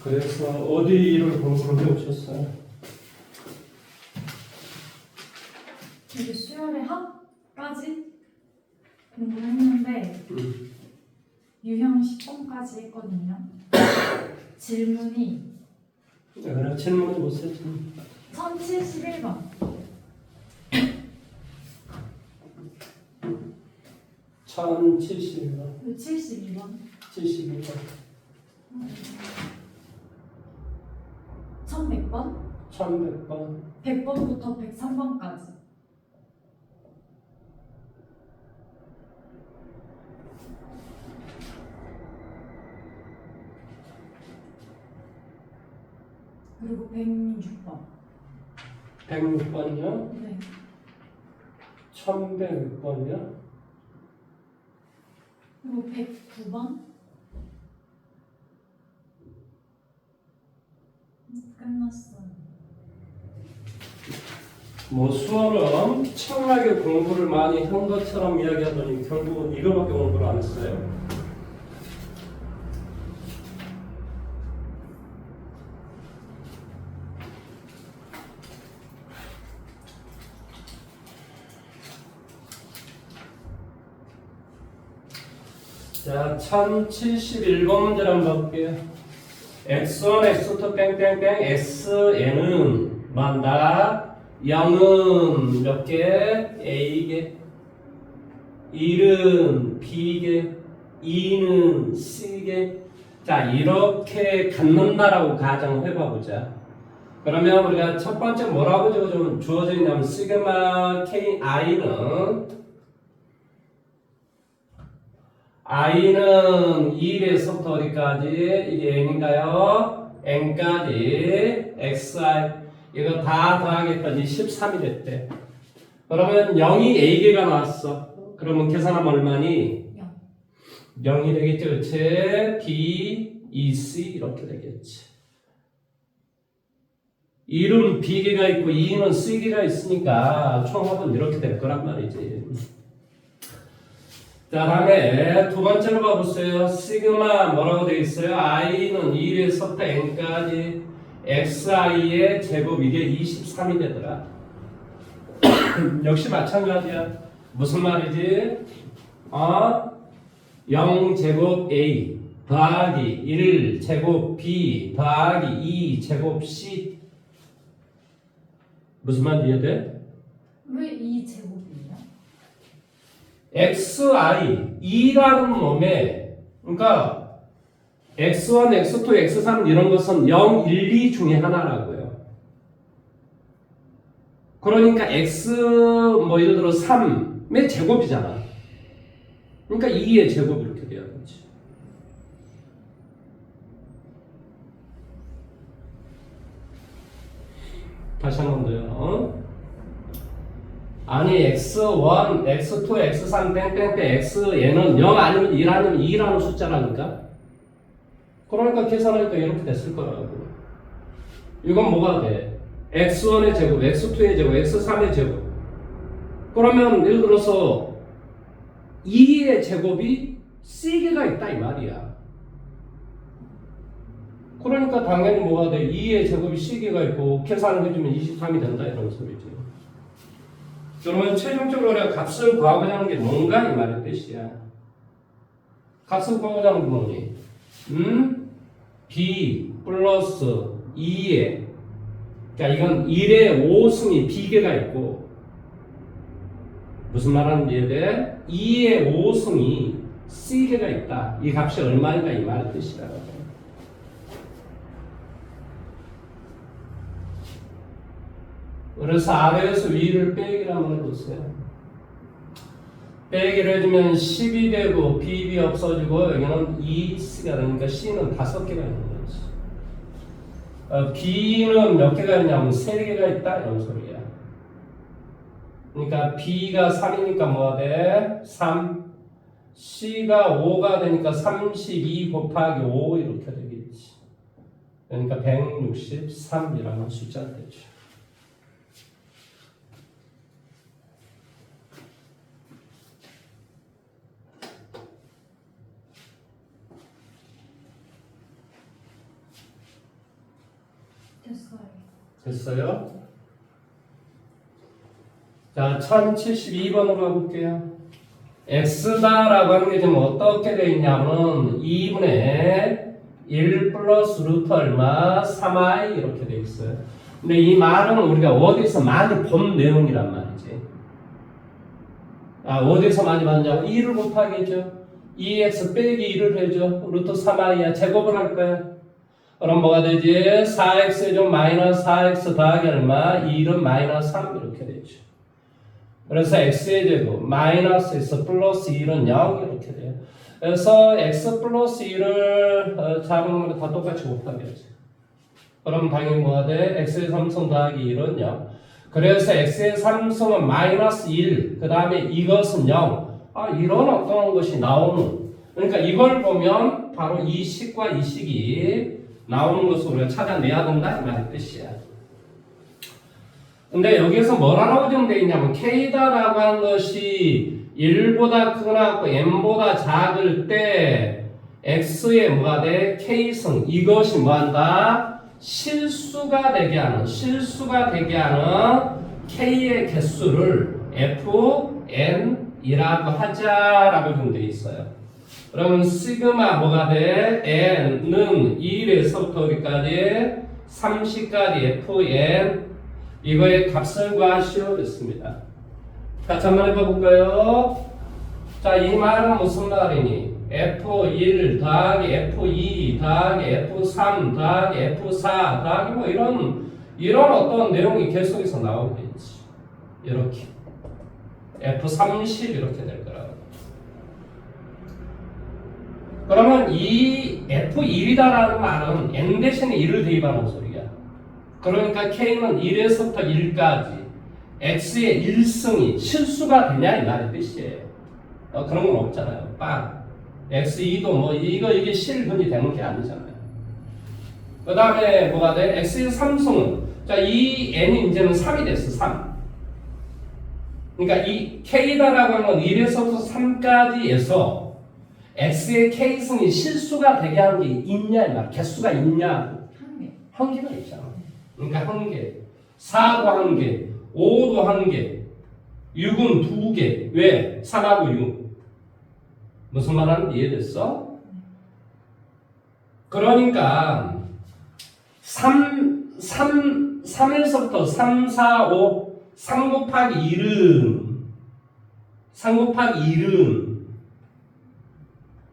그래서 어디를 공부를 해오셨어요? 이게 수열의 합까지 공부를 했는데 유형 10번까지 했거든요. 질문이 그래, 질문해 보세요. 1071번 1071번. 72번 71번. 1100번 1100번. 100번부터 103번까지 그리고 106번 106번이요? 네 1106번이요? 그리고 109번 끝났어요. 뭐 수어를 엄청나게 공부를 많이 한 것처럼 이야기하더니 결국은 이거밖에 공부를 안 했어요. 자, 1071번 문제를 한번 볼게요. x1, x2, 뺑뺑뺑, xn은 만다 0은 몇 개? A개 1은 B개 2는 C개. 자, 이렇게 갖는다라고 가정을 해봐보자. 그러면 우리가 첫 번째 뭐라고 좀 주어져 있냐면 시그마 K I는 1에서부터 어디까지? 이게 N인가요? N까지 XI 이거 다 더하겠더니 13이 됐대. 그러면 0이 A개가 나왔어. 그러면 계산하면 얼마니? 0이 되겠지, 그치? B, E, C 이렇게 되겠지. 1은 B개가 있고 2는 C개가 있으니까 총합은 이렇게 될 거란 말이지. 자, 다음에 두 번째로 봐보세요. 시그마 뭐라고 되어 있어요? I는 1에서부터 N까지 XI의 제곱 이게 23이 되더라. 역시 마찬가지야. 무슨 말이지? 0제곱 A 더하기 1제곱 B 더하기 2제곱 C 무슨 말인지 이해돼? 왜 이 제곱이에요? XI 2라는 놈에 그러니까 X1, X2, X3 이런 것은 0, 1, 2 중에 하나라고요. 그러니까 X 뭐 예를 들어 3의 제곱이잖아. 그러니까 2의 제곱 이렇게 돼야 되지. 다시 한 번 더요. 아니 X1, X2, X3 뺑뺑뺑 Xn은 0 아니면 1 아니면 2라는 숫자라니까. 그러니까 계산하니까 이렇게 됐을 거라고. 이건 뭐가 돼? X1의 제곱, X2의 제곱, X3의 제곱. 그러면 예를 들어서 2의 제곱이 C개가 있다 이 말이야. 그러니까 당연히 뭐가 돼? 2의 제곱이 C개가 있고 계산을 해주면 23이 된다 이런 소리지. 그러면 최종적으로 우리가 값을 구하고자 하는 게 뭔가 이 말의 뜻이야. 값을 구하고자 하는 게 뭐니? B 플러스 2에 그러니까 이건 1의 5승이 B개가 있고 무슨 말하는지 이해돼? 2의 5승이 C개가 있다. 이 값이 얼마인가 이 말의 뜻이라고. 그래서 아래에서 위를 빼기를 한번 해보세요. 빼기를 해주면 10이 되고 BB 없어지고 여기는 2C가 되니까 C는 5개가 있는 거지. B는 몇 개가 있냐면 3개가 있다 이런 소리야. 그러니까 B가 3이니까 뭐가 돼? 3. C가 5가 되니까 32 곱하기 5 이렇게 되겠지. 그러니까 163이라는 숫자가 되죠. 됐어요. 됐어요? 자, 1072번으로 가볼게요. x다라고 하는 게 지금 어떻게 되어 있냐면 2분의 1 플러스 루트 얼마 3i 이렇게 되어 있어요. 근데 이 말은 우리가 어디서 많이 본 내용이란 말이지. 어디서 많이 봤냐고 2를 곱하기죠. 2x 빼기 2를 해줘. 루트 3i야. 제곱을 할 거야. 그럼 뭐가 되지? 4x죠. 마이너스 4x 더하기 얼마? 2는 마이너스 3 이렇게 되죠. 그래서 x의 제곱 마이너스 x 플러스 1은 0 이렇게 돼요. 그래서 x 플러스 1을 잡은 거다 똑같이 곱하기하지. 그럼 당연히 뭐가 돼? x의 3승 더하기 1은 0. 그래서 x의 3승은 마이너스 1. 그 다음에 이것은 0. 이런 어떤 것이 나오는. 그러니까 이걸 보면 바로 이 식과 이 식이 나오는 것을 우리가 찾아내야 된다 이 말의 뜻이야. 근데 여기에서 뭐라고 정되어 있냐면 k다라고 하는 것이 1보다 크거나 n보다 작을 때 x의 뭐가 돼? k승 이것이 뭐한다? 실수가 되게 하는 k의 개수를 fn이라고 하자라고 정되어 있어요. 그러면 시그마 뭐가 돼? n은 1에서부터 어디까지? 30까지 fn 이거의 값을 구하시오 됐습니다. 같이 한번 해볼까요? 자, 이 말은 무슨 말이니? F1 더하기 F2 더하기 F3 더하기 F4 더하기 뭐 이런 어떤 내용이 계속해서 나오겠지. 이렇게 F30 이렇게 될 거라고. 그러면 이 F1이다라는 말은 n 대신에 1을 대입하는 소리야. 그러니까 K는 1에서부터 1까지 X의 1승이 실수가 되냐 이 말의 뜻이에요. 그런 건 없잖아요. X2도 뭐 이게 실근이 되는 게 아니잖아요. 그 다음에 뭐가 돼? X의 3승은 자, 이 n이 이제는 3이 됐어. 3. 그러니까 이 K다라고 하는 건 1에서부터 3까지에서 X의 K승이 실수가 되게 하는 게 있냐 이 말. 개수가 있냐? 한 개가 있잖아. 그러니까 1개, 4도 1개, 5도 1개, 6은 2개. 왜? 3하고 6. 무슨 말하는지 이해됐어? 그러니까 3에서부터 3, 4, 5, 3 곱하기 1은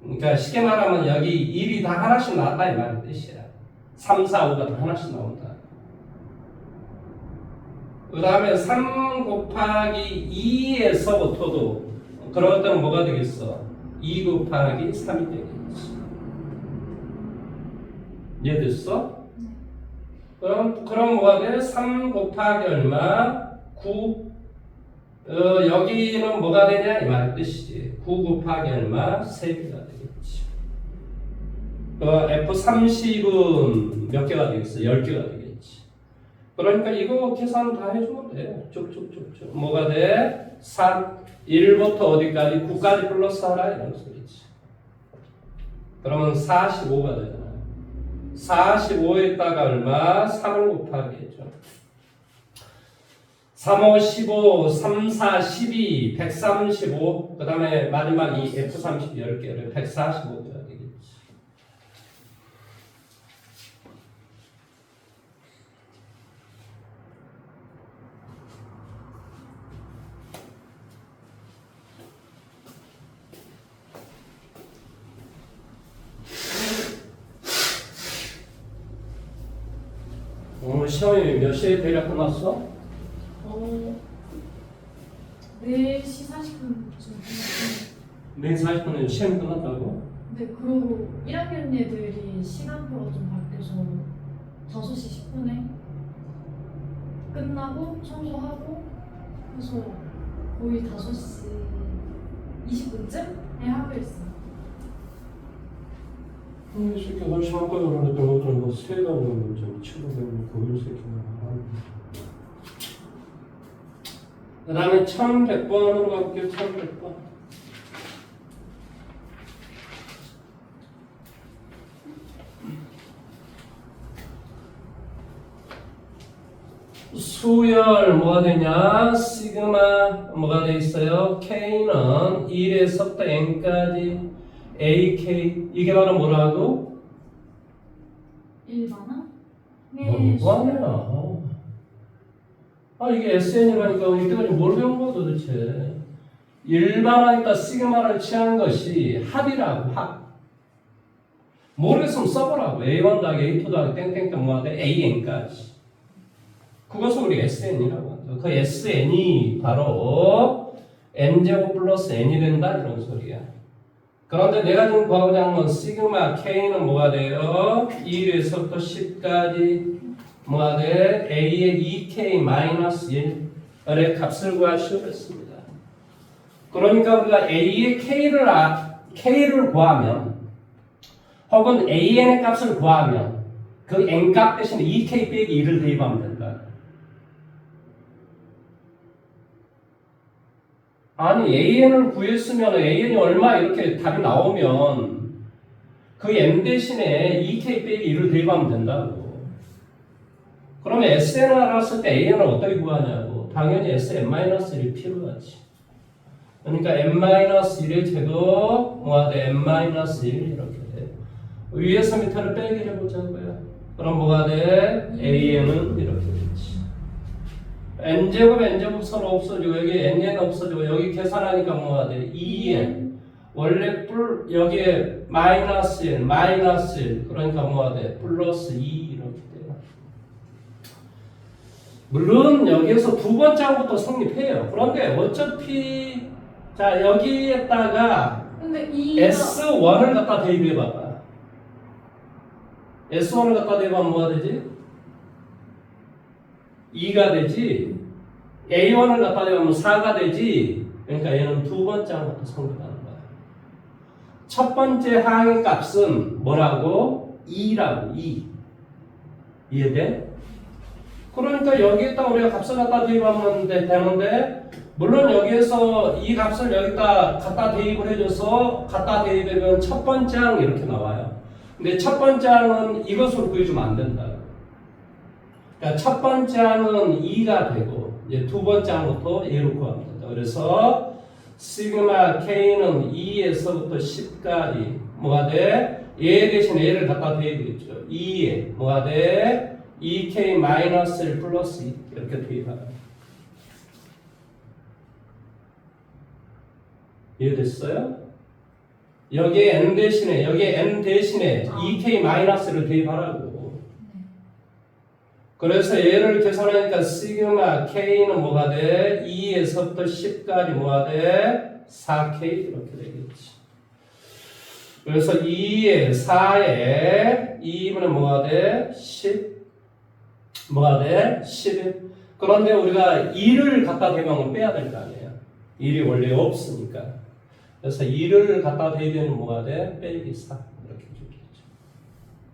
그러니까 쉽게 말하면 여기 1이 다 하나씩 나왔다 이 말의 뜻이야. 3, 4, 5가 다 하나씩 나온다. 그 다음에 3 곱하기 2에서부터도 그럴 때는 뭐가 되겠어? 2 곱하기 3이 되겠지. 이해됐어? 그럼 뭐가 돼? 3 곱하기 얼마? 9. 여기는 뭐가 되냐? 이 말 뜻이지. 9 곱하기 얼마? 3개가 되겠지. F30은 몇 개가 되겠어? 10개가 되겠지. 그러니까 이거 계산 다 해주면 돼. 쭉쭉쭉쭉. 뭐가 돼? 3, 1부터 어디까지? 9까지 플러스 하라 이런 소리지. 그러면 45가 되잖아. 45에다가 얼마? 3을 곱하기 해줘. 3, 5, 15, 3, 4, 12, 135. 그 다음에 마지막 이 F30 10개를 145가 되겠지. 오늘 시험이 몇 시에 대략 끝났어? 4시 40분쯤 끝났어요. 4시 40분에 시험이 끝났다고? 근데 그러고 1학년 애들이 시간표가 좀 바뀌어서 5시 10분에 끝나고 청소하고 해서 거의 5시 20분쯤에 하고 있어요. 이 새끼 너 시험 거라는데 너 세가는 좀 치료되는 고일 새끼나. 그 다음에 1100번으로 가볼게요. 1100번. 수열 뭐가 되냐? 시그마 뭐가 돼 있어요? K는 1에서부터 N까지 AK 이게 바로 뭐라고? 일반화? 뭐 하냐? 아 이게 SN이라니까 이때까지 뭘 배운 거야 도대체? 일반화니까 시그마를 취한 것이 합이라고 합. 모르겠으면 써보라고. A1 더하기 A2 더하기 땡땡땡 뭐가 돼? AN까지. 그것을 우리 SN이라고 하죠. 그 SN이 바로 N제곱 플러스 N이 된다 이런 소리야. 그런데 내가 지금 구하고자 하는 건 시그마 K는 뭐가 돼요? 1에서부터 10까지 뭐가 돼? A의 2K-1의 값을 구하시오 했습니다. 그러니까 우리가 A의 K를 구하면 혹은 AN의 값을 구하면 그 N값 대신에 2K 빼기 2를 대입하면 된다. 아니 AN을 구했으면 AN이 얼마 이렇게 답이 나오면 그 N 대신에 2K 빼기 2를 대입하면 된다고. 그러면 SN을 알았을 때 AN을 어떻게 구하냐고. 당연히 SN-1이 필요하지. 그러니까 n-1의 제곱 뭐가 돼? n-1 이렇게 돼. 위에서 밑으로 빼기 해보자고요. 그럼 뭐가 돼? AN은 이렇게 되지. n제곱 서로 없어지고 여기 nn 없어지고 여기 계산하니까 뭐가 돼? 2n 원래 여기에 마이너스 1 그러니까 뭐가 돼? 플러스 2 이렇게 돼요. 물론 여기에서 두 번째 항부터 성립해요. 그런데 어차피 자 여기에다가 근데 이가 S1을 갖다 대입해봐봐. S1을 갖다 대입하면 뭐가 되지? 2가 되지. A1을 갖다 대입하면 4가 되지. 그러니까 얘는 두 번째 항부터 성립하는 거야. 첫 번째 항의 값은 뭐라고? 2라고 2. 이해돼? 그러니까 여기에다 우리가 값을 갖다 대입하면 되는데 물론 여기에서 이 값을 여기다 갖다 대입을 해줘서 갖다 대입하면 첫 번째 항 이렇게 나와요. 근데 첫 번째 항은 이것으로 구해주면 안 된다. 그러니까 첫 번째 항은 2가 되고 이제 두 번째 항부터 얘로 구하면 된다. 그래서 시그마 K는 2에서부터 10까지 뭐가 돼? 얘 대신 얘를 갖다 대입했죠. 2에 뭐가 돼? 2K-1 플러스 2 이렇게 대입하라. 이해됐어요? 여기에 n 대신에 2K-를 대입하라고. 그래서 얘를 계산하니까 시그마 K는 뭐가 돼? 2에서부터 10까지 뭐가 돼? 4K 이렇게 되겠지. 그래서 2에 4에 2분의 뭐가 돼? 10 뭐가 돼? 11. 그런데 우리가 2를 갖다 대입하면 빼야 될 거 아니에요. 1이 원래 없으니까. 그래서 2를 갖다 대입하면 뭐가 돼? 빼기 4 이렇게 주겠죠.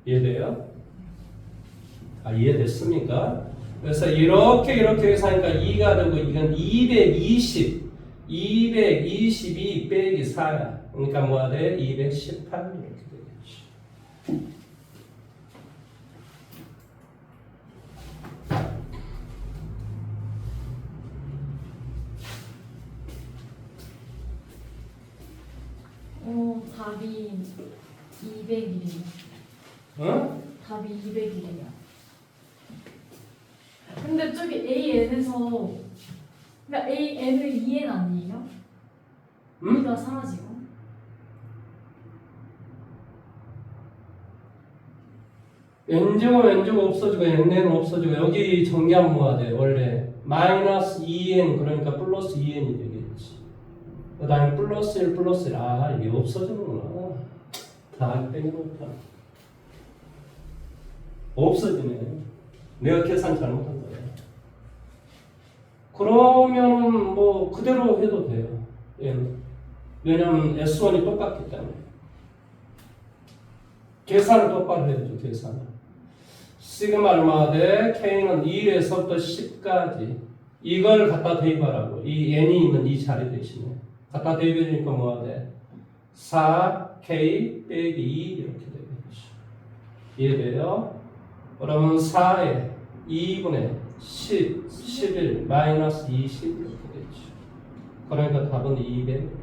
이해돼요? 아 이해됐습니까? 그래서 이렇게 해서니까 2가 되고 이건 222 빼기 4야. 그러니까 뭐가 돼? 218 이렇게 되겠지. 답이 200이래요. 어? 답이 200이래요. 근데 저기 AN에서 그러니까 AN을 2N 아니에요? 응? 2가 사라지고 n제곱 없어지고 n은 없어지고 여기 정리하면 뭐가 돼? 원래 마이너스 2n 그러니까 플러스 2n이 되겠지. 그 다음에 플러스 1 플러스 1 아 이게 없어지는구나. 다 빼놓다. 없어지네. 내가 계산 잘못한 거야. 그러면 뭐 그대로 해도 돼요. 얘는. 왜냐면 S1이 똑같기 때문에. 계산을 똑바로 해야죠. 계산을. 시그마 얼마가 돼? K는 1에서부터 10까지 이걸 갖다 대입하라고. 이 n이 있는 이 자리 대신에 갖다 대입하니까 뭐가 돼? 4K 빼기 2 이렇게 되겠죠. 이해돼요? 그러면 4에 2분의 10, 11, 마이너스 20 이렇게 되죠. 그러니까 답은 200.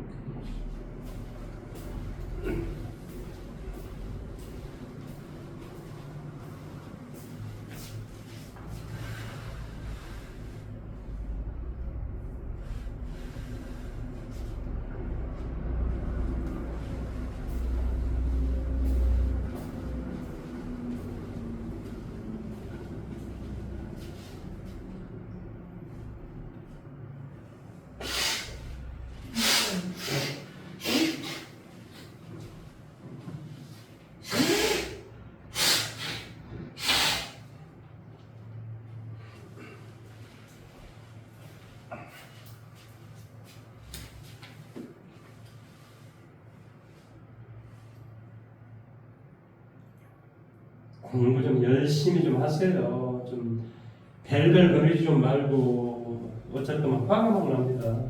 공부 좀 열심히 좀 하세요. 좀 벨벨 거리지 좀 말고 어쨌든 막 화가 막 납니다.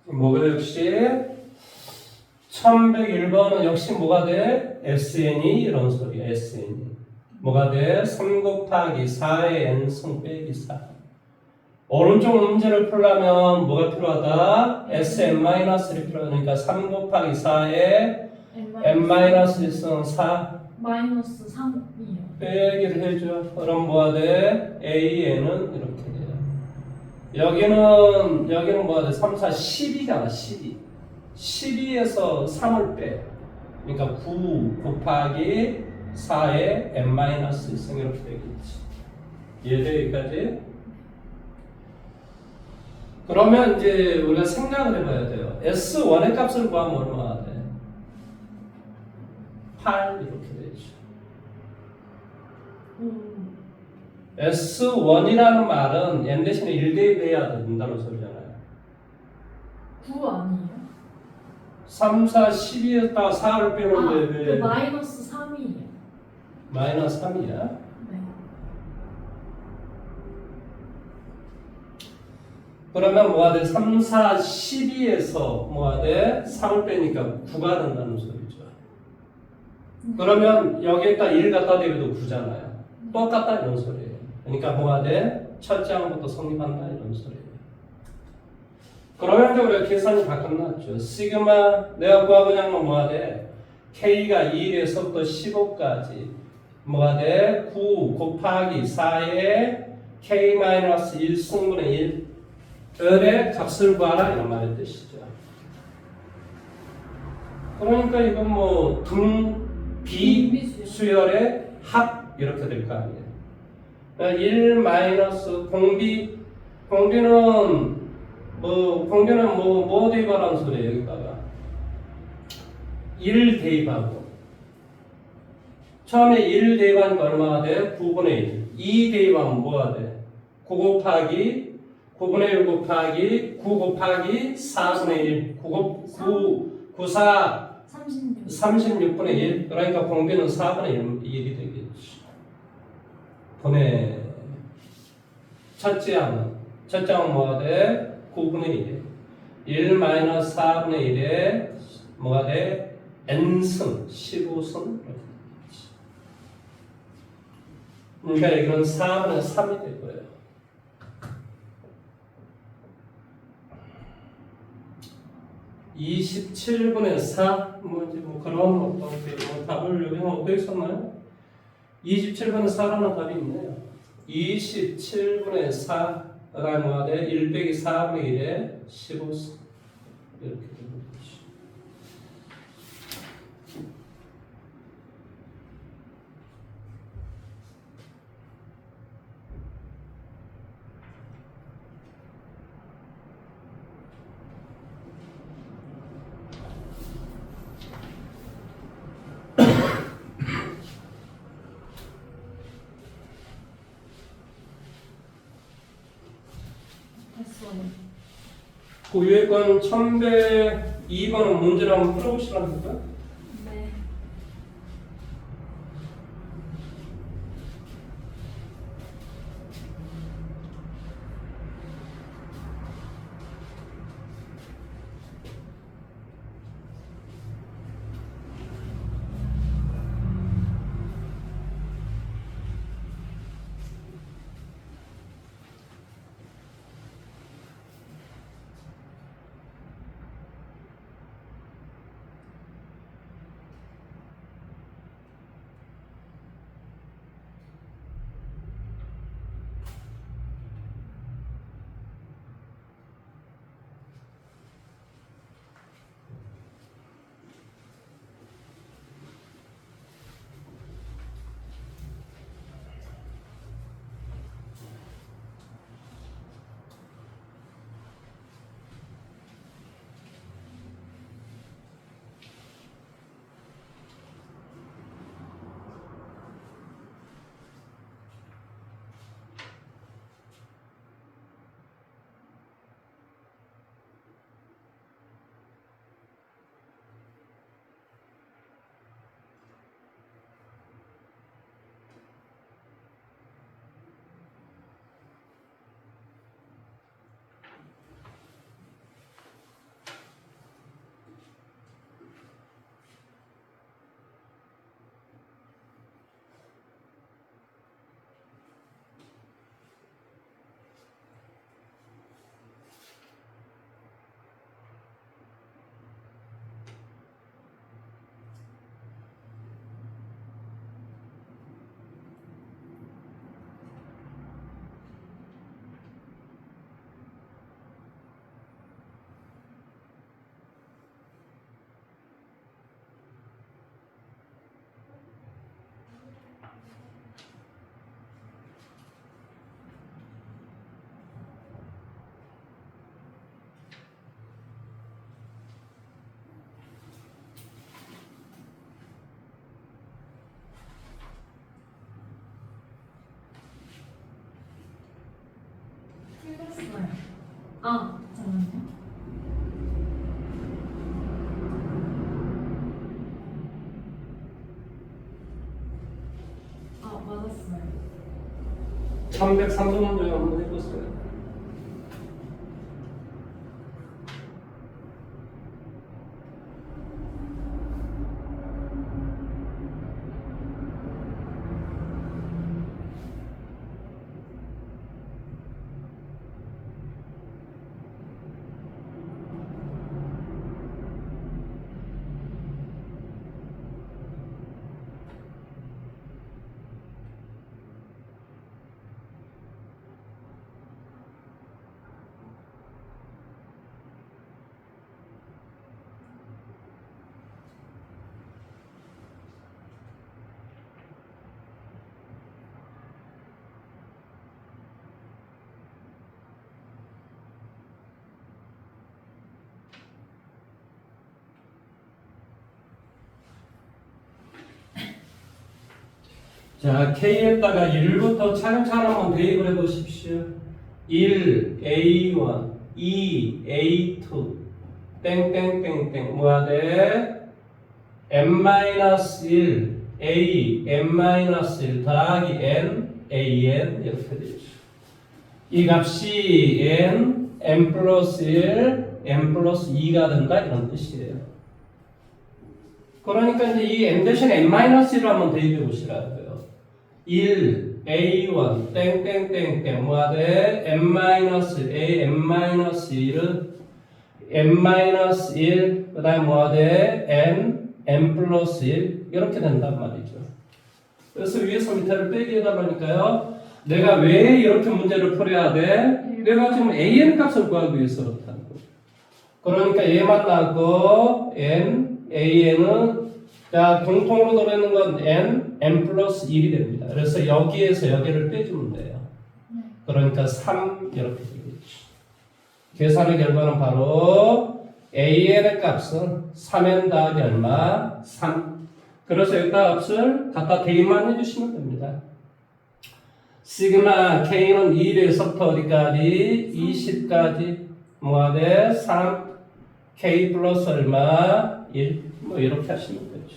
뭐가 역시 1101번은 역시 뭐가 돼? SN이 이런 소리야. SN이 뭐가 돼? 3 곱하기 4의 n승 빼기 4. 오른쪽 문제를 풀려면 뭐가 필요하다? SN-1이 필요하니까 3 곱하기 4의 n-1승 4 마이너스 3이요. 빼기를 해줘. 그럼 뭐가 돼? AN은 이렇게 돼요. 여기는 뭐가 돼? 3, 4, 12잖아. 12. 12에서 3을 빼. 그러니까 9 곱하기 4의 n-1승 이렇게 되겠지. 이해돼 여기까지? 그러면 이제 우리가 생각을 해봐야 돼요. S1의 값을 구하면 얼마가 돼? 8 이렇게 되죠. S1이라는 말은 n 대신에 1 대입해야 된다는 소리잖아요. 9 아니에요? 3, 4, 12에다가 4를 빼는데 왜? 그 마이너스 3이에요. 마이너스 3이야? 네. 그러면 뭐가 돼? 3, 4, 12에서 뭐가 돼? 3을 빼니까 9가 된다는 소리죠. 그러면 여기에다 1 갖다 대도 9잖아요. 똑같다 이런 소리예요. 그러니까 뭐가 돼? 첫째 항부터 성립한다 이런 소리예요. 그러면 이제 우리가 계산이 다 끝났죠. 시그마 내가 구하고자 하는 건 뭐가 돼? K가 1에서부터 15까지 뭐가 돼? 9 곱하기 4의 K-1승분의 1의 값을 구하라 이런 말의 뜻이죠. 그러니까 이건 뭐 비수열의 합 이렇게 될 거 아니에요. 1 마이너스 공비는 뭐 대입하라는 소리예요. 여기다가 1 대입하고 처음에 1 대입하니까 얼마가 돼? 9분의 1. 2 대입하면 뭐가 돼? 9 곱하기 9분의 1 곱하기 9 곱하기 4분의 1 9, 4 36분의 1. 그러니까 공비는 4분의 1이 되겠지. 분의 첫째 항은 뭐가 돼? 9분의 1. 1 마이너스 4분의 1에 뭐가 돼? n승 15승. 그러니까 이건 4분의 3이 될 거예요. (27분의 4) 뭐 그런 답을 여기 어떻게 썼나요? 27분의 4라는 답이 있네요. 27분의 4, 그 다음에 뭐가 돼? 1 빼기 4분의 1에 15. 이렇게 되는 거지. 됐어요. 그 위에 건 1102번은 문제를 한번 풀어보시라니까. 네. 틀렸어요. 아, 잠깐만요. 아, 맞았어요. 1103번 문제 한번 해보세요. 자, K에다가 1부터 차근차근 한번 대입을 해보십시오. 1, A1, 2, A2, 땡땡땡땡, 뭐야 돼? M-1, A, M-1 더하기 N, AN, 이렇게 되죠. 이 값이 N, M 플러스 1, M 플러스 2가 된다, 이런 뜻이에요. 그러니까 이제 이 M 대신 M-1을 한번 대입해 보시라고요. 1, A1, 땡땡땡땡, 뭐가 돼? M-A, M-1은 M-1, 그 다음에 뭐가 돼? N, M 플러스 1, 이렇게 된단 말이죠. 그래서 위에서 밑에를 빼기 해달라니까요. 내가 왜 이렇게 문제를 풀어야 돼? 내가 지금 an 값을 구하기 위해서 그렇다는 거. 그러니까 얘만 나왔고 an은 자 공통으로 들어있는 건 n 플러스 1이 됩니다. 그래서 여기에서 여기를 빼주면 돼요. 그러니까 3 이렇게 되겠죠. 계산의 결과는 바로 an의 값은 3n 더하기 얼마? 3. 그래서 여기다 값을 갖다 대입만 해주시면 됩니다. 시그마 K는 1에서부터 어디까지? 20까지 뭐가 돼? 3 K 플러스 얼마? 1 뭐 이렇게 하시면 되죠.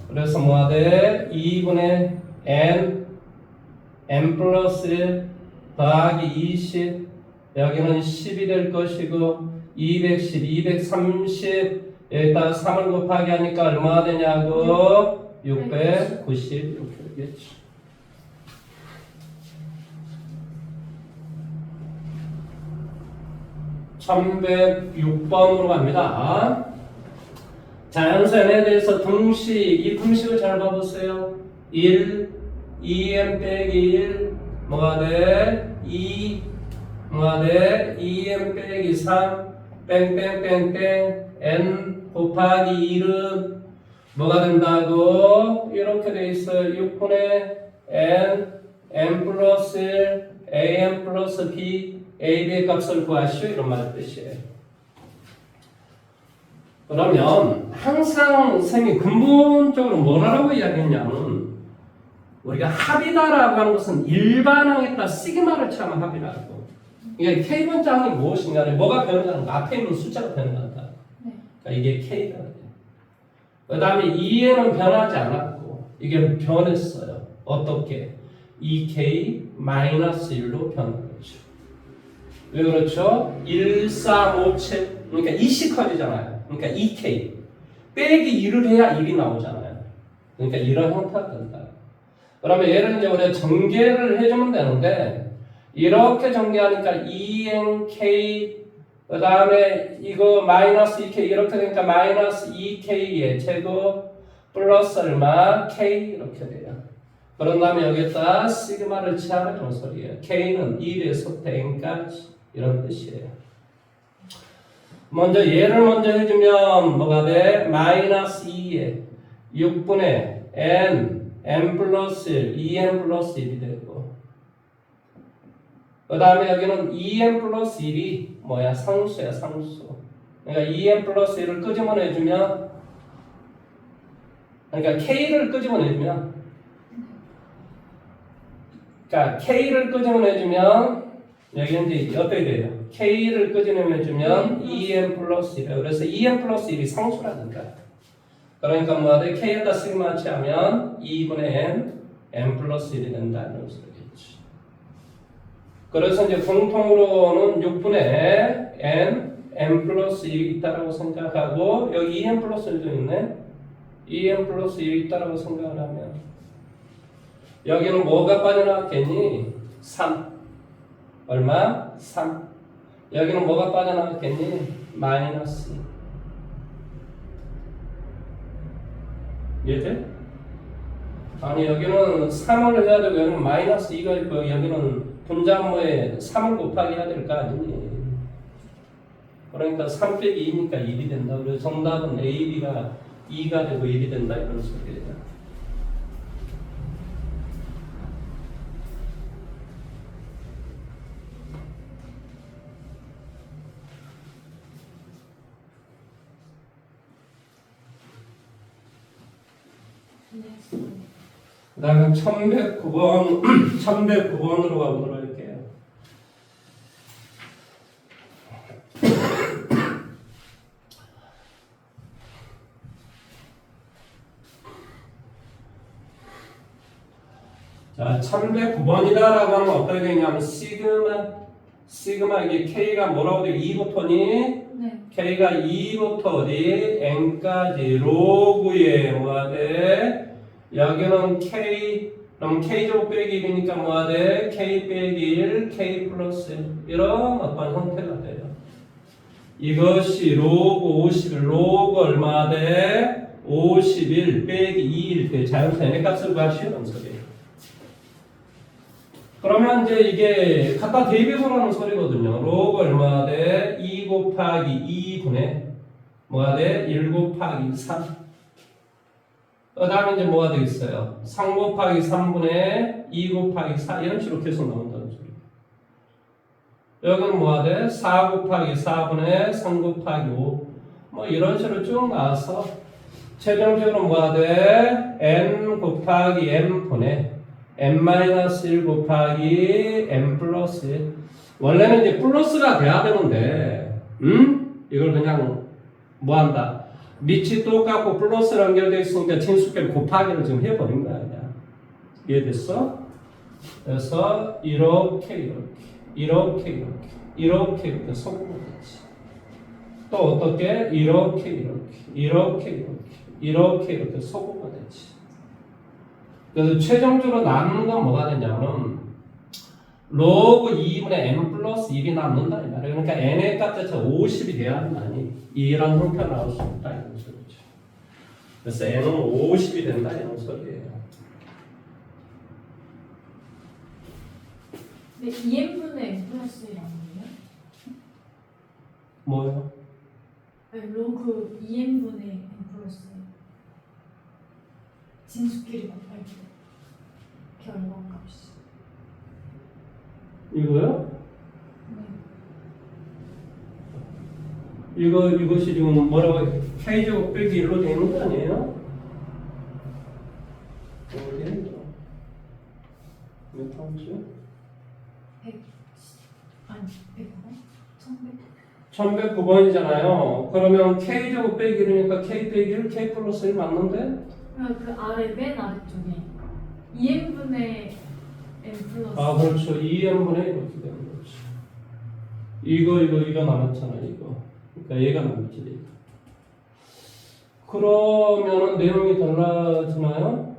그래서 뭐가 돼? 2분의 n 플러스 1 더하기 20 여기는 10이 될 것이고 210, 230 여기다가 3을 곱하기 하니까 얼마가 되냐고 690 이렇게 되겠죠. (1106번으로) 갑니다. 자연수에 대해서 이 등식을 잘 봐보세요. 1, 2m 빼기 1 뭐가 돼? 2 뭐가 돼? 2m 빼기 3 뺑뺑뺑뺑 n 곱하기 1은 뭐가 된다고? 이렇게 돼 있어요. 6분의 n 플러스 1 an 플러스 b ab의 값을 구하시오 이런 말 뜻이에요. 그러면 항상 선생님이 근본적으로 뭐라고 이야기했냐면 우리가 합이다라고 하는 것은 일반항에다 시그마를 차면 합이라고. 그러니까 K번장이 무엇인가, 뭐가 변하는 거, 앞에 있는 숫자가 변한다. 그러니까 이게 K가 돼요. 그 다음에 2에는 변하지 않았고, 이게 변했어요. 어떻게? 2K-1로 변하죠. 왜 그렇죠? 1, 3, 5, 7, 그러니까 2씩 커지잖아요. 그러니까 2K. 빼기 1을 해야 1이 나오잖아요. 그러니까 이런 형태가 된다. 그러면 얘를 이제 우리가 전개를 해주면 되는데, 이렇게 전개하니까 2nk 그 다음에 이거 마이너스 2k 이렇게 되니까 마이너스 2k의 제곱 플러스 얼마? k 이렇게 돼요. 그런 다음에 여기다 시그마를 취하는 소리예요. k는 1에서 n까지 이런 뜻이에요. 먼저 얘를 먼저 해주면 뭐가 돼? 마이너스 2에 6분의 n 플러스 1 2n 플러스 1이 되고 그 다음에 여기는 2n 플러스 1이 뭐야? 상수야, 상수. 그러니까 2n 플러스 1을 끄집어내주면, 그러니까 k를 끄집어내주면, 그러니까 k를 끄집어내주면, 여기는 이제 어떻게 돼요? k를 끄집어내주면 2n 플러스 1. 그래서 2n 플러스 1이 상수라는 거야. 그러니까 뭐가 돼? k에다 시그마 취하면 2분의 n 플러스 1이 된다는 소리겠지. 그래서 이제 공통으로는 6분의 n 플러스 1이 있다라고 생각하고 여기 2n 플러스 1도 있네. 2n 플러스 1이 있다라고 생각을 하면 여기는 뭐가 빠져나왔겠니? 3. 얼마? 3. 여기는 뭐가 빠져나왔겠니? 마이너스. 이해돼? 아니 여기는 3을 해야 되고 여기는 마이너스 2가 있고 여기는 분자모에 3을 곱하기 해야 될 거 아니니? 그러니까 3 빼기 2니까 1이 된다. 그래서 정답은 A, B가 2가 되고 1이 된다 이런 소리예요. 그 다음에 1109번 1109번으로 가보도록 할게요. 자, 1109번이다라고 하면 어떻게 되냐면 시그마 이게 K가 뭐라고 돼? 2부터니? 네. K가 2부터 어디? N까지 로그에 뭐가 돼? 여기는 K, 그럼 K제곱 빼기 1이니까 뭐가 돼? K 빼기 1, K 플러스 1. 이런 어떤 형태가 돼요. 이것이 로그 51, 로그 얼마 돼? 51 빼기 2일 때 자연수 n의 값을 구하시는 소리예요. 그러면 이제 이게 갖다 대입해서라는 소리거든요. 로그 얼마 돼? 2 곱하기 2분의 뭐가 돼? 1 곱하기 3. 그 다음에 이제 뭐가 되겠어요? 3 곱하기 3분의 2 곱하기 4 이런 식으로 계속 나온다는 소리. 여기는 뭐가 돼? 4 곱하기 4분의 3 곱하기 5 뭐 이런 식으로 쭉 나와서 최종적으로 뭐가 돼? n 곱하기 m분의 n-1 곱하기 n 플러스 1. 원래는 이제 플러스가 돼야 되는데 이걸 그냥 뭐한다? 밑이 똑같고 플러스로 연결되어 있으니까 진수끼리 곱하기를 지금 해버린 거야 그냥. 이해됐어? 그래서 이렇게 섞으면 되지. 또 어떻게? 이렇게 섞으면 되지. 그래서 최종적으로 남는 건 뭐가 되냐면 로그 2분의 n 플러스 1이 남는다 이 말이야. 그러니까 n의 값 자체가 50이 돼야 한다니 이런 형태로 나올 수 있다 이런 소리죠. 그래서 n은 50이 된다 이런 소리예요. 근데 2n분의 n 플러스 1 아니에요? 뭐요? 아니 로그 2n분의 n 플러스 1 진수끼리 곱할 때 결과값이 이거요? 네. 이것이 지금 뭐라고 k제곱 빼기 1로 되어 있는 거 아니에요? 몇 번째? 100 아니 100번? 1100? 1109번이잖아요. 그러면 k제곱 빼기 1이니까 k 빼기 1, k 플러스 1 맞는데? 그 아래 맨 아래쪽에 2n분의 n 플러스 아 그렇죠. 2n분의 이렇게 되는 거죠. 이거 남았잖아 이거. 그러니까 얘가 남지. 그러면은 내용이 달라지나요?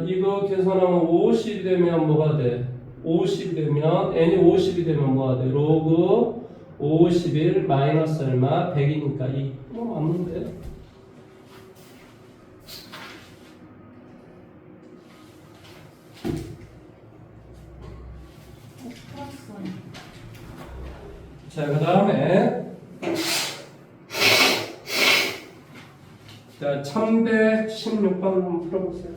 이거 계산하면 50이 되면 뭐가 돼? 50이 되면 n이 50이 되면 뭐가 돼? 로그 51 마이너스 얼마? 100이니까 2. 뭐 맞는데? 자, 그 다음에 자, 1116번 한번 풀어보세요.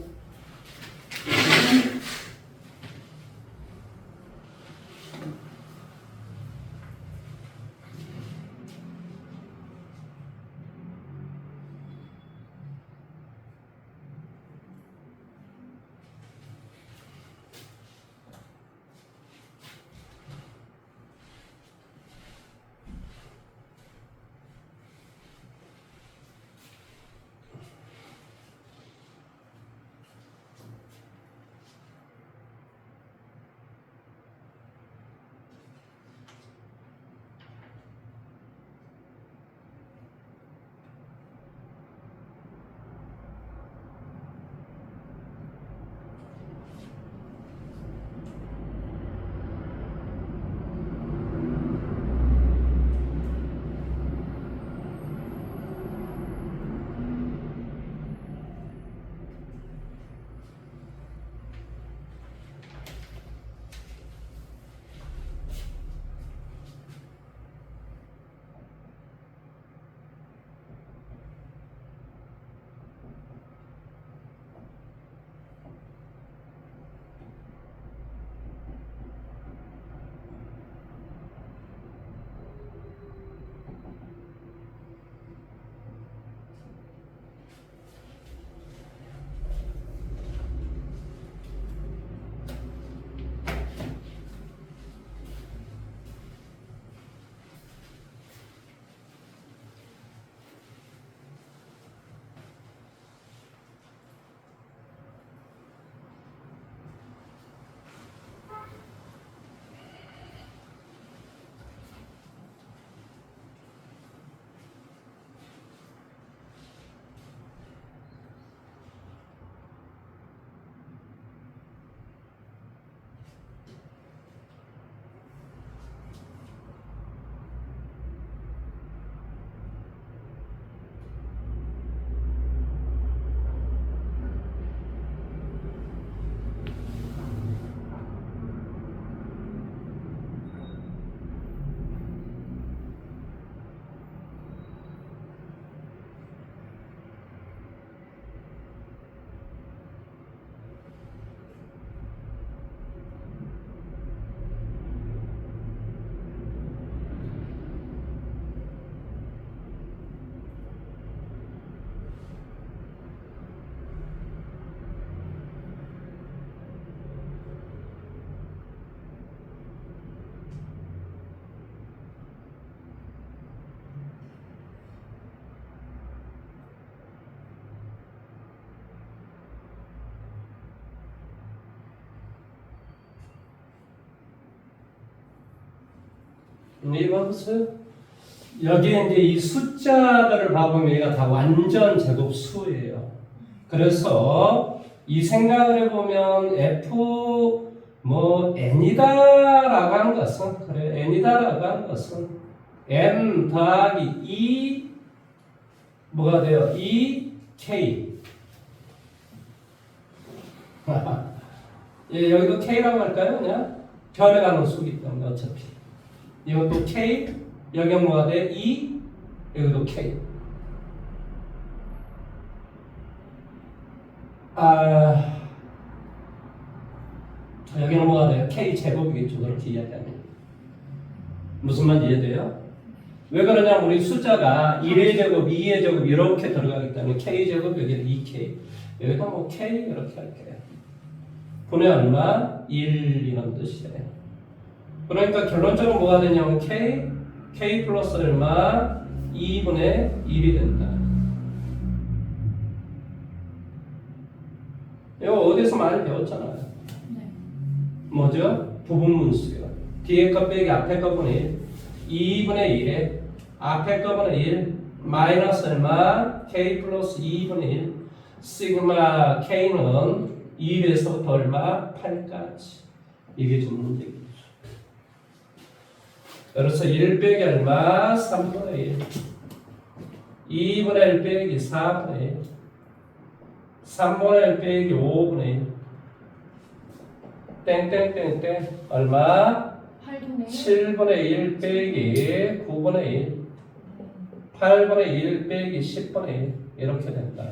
이거 보세요. 여기에 이제 이 숫자들을 봐보면 얘가 다 완전 제곱수예요. 그래서 이 생각을 해보면 F 뭐 n이다라고 하는 것은 그래 n이다라고 하는 것은 n 더하기 2 뭐가 돼요? 2k 예, 여기도 k라고 할까요? 그냥 변해가는 수기 때문에 어차피 이것도 k 여기 뭐가 돼? 2 여기도 k 여기는 뭐가 돼요? k 제곱이겠죠. 그렇게 이야기하면 무슨 말인지 이해돼요? 왜 그러냐면 우리 숫자가 1의 제곱, 2의 제곱 이렇게 들어가기 때문에 k 제곱 여기는 2k 여기다 뭐 k 이렇게 할게요. 분의 얼마? 1 이런 뜻이에요. 그러니까 결론적으로 뭐가 되냐면 k 플러스 얼마? 2분의 1이 된다. 이거 어디서 많이 배웠잖아요. 네. 뭐죠? 부분문수요. 뒤에 거 빼기 앞에 거 분의 1 2분의 1에 앞에 거 분의 1 마이너스 얼마? k 플러스 2분의 1 시그마 k는 1에서부터 얼마? 8까지 이게 좀 문제겠죠. 그래서 1 빼기 얼마? 3분의 1 2분의 1 빼기 4분의 1 3분의 1 빼기 5분의 1 땡땡땡땡 얼마? 8분의 7분의 1 빼기 9분의 1 8분의 1 빼기 10분의 1 이렇게 된다.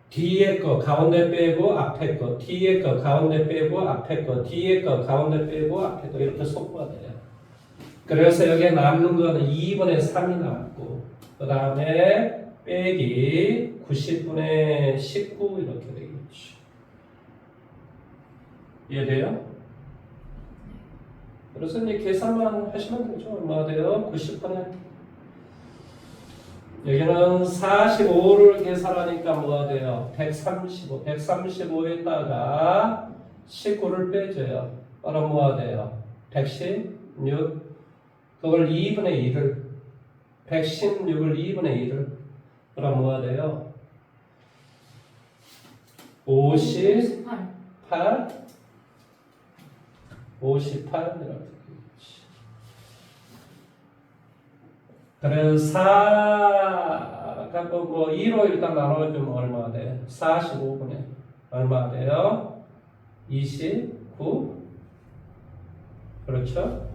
뒤에 거 가운데 빼고 앞에 거 뒤에 거 가운데 빼고 앞에 거 뒤에 거 가운데 빼고 앞에 거 이렇게 속도가 돼요. 그래서 여기에 남는 거는 2분의 3이 남고 그 다음에 빼기 90분의 19 이렇게 되겠죠. 이해돼요? 그래서 이제 계산만 하시면 되죠. 얼마 돼요? 90분의 여기는 45를 계산하니까 뭐가 돼요? 135. 135에다가 19를 빼줘요. 그럼 뭐가 돼요? 116. 그걸 2분의 1을 116을 2분의 1을 그럼 뭐가 돼요? 58 58 이렇게 되겠지. 그래서 4가 뭐 2로 일단 나눠주면 얼마가 돼요? 45분에 얼마가 돼요? 29 그렇죠?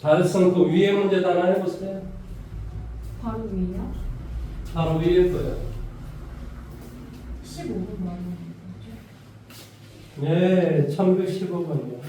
다르슨 그 위에 문제도 하나 해보세요. 바로 위에요? 바로 위에 거요. 15분 말하는 거죠? 네, 1115번이요.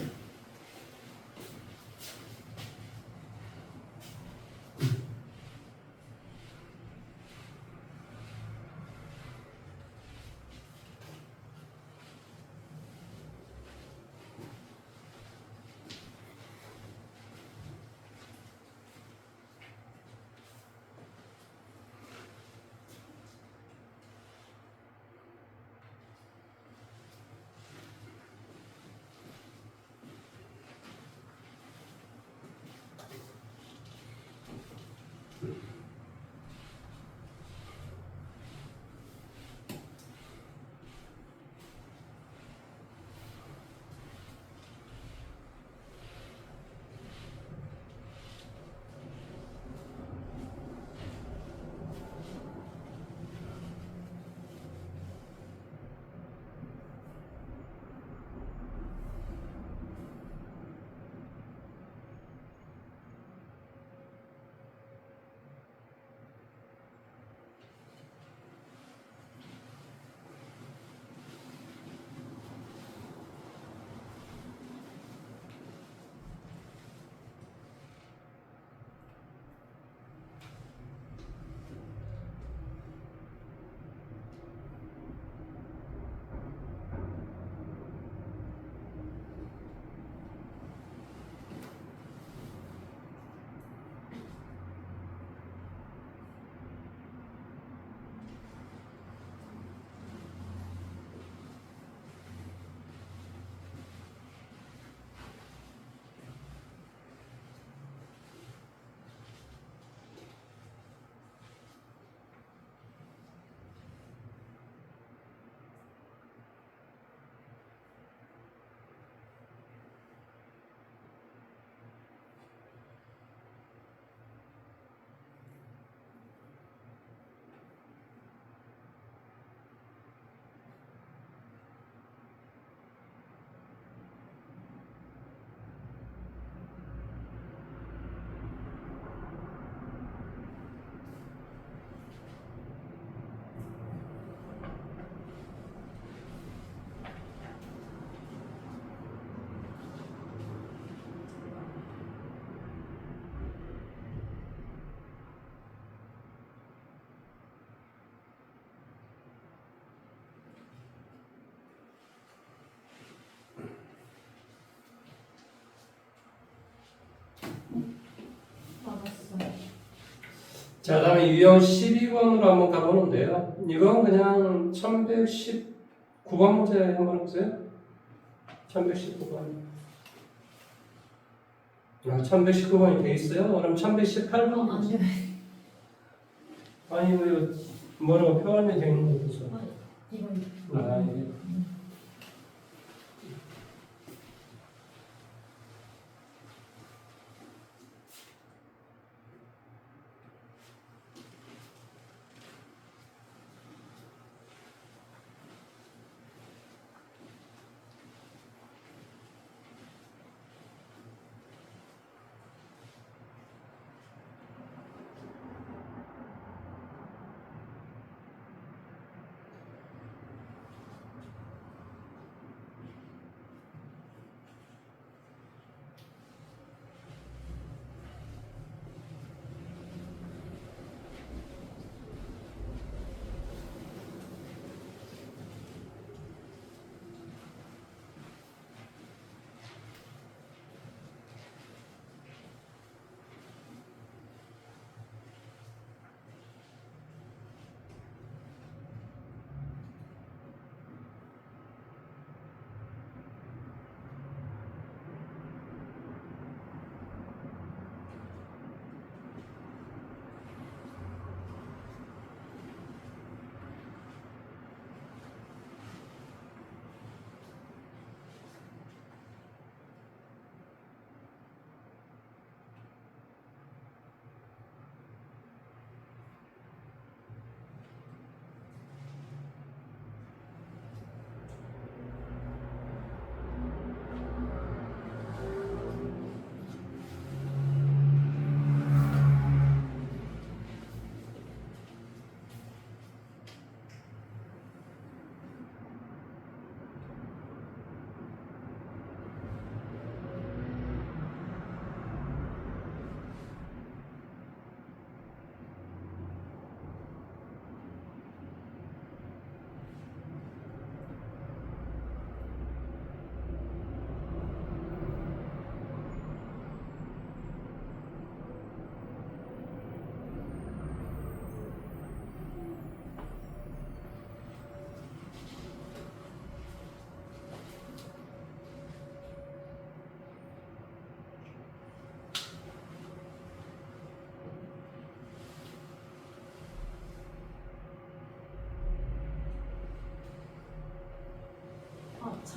자, 다음에 유형 12번으로 한번 가보는데요. 이건 그냥 1119번 문제 한번 해보세요. 1119번. 1119번이 돼 있어요? 그럼 1118번. 안 되네. 아니, 왜, 뭐라고 표현이 되어 있는 거 보세요. 이거 이게.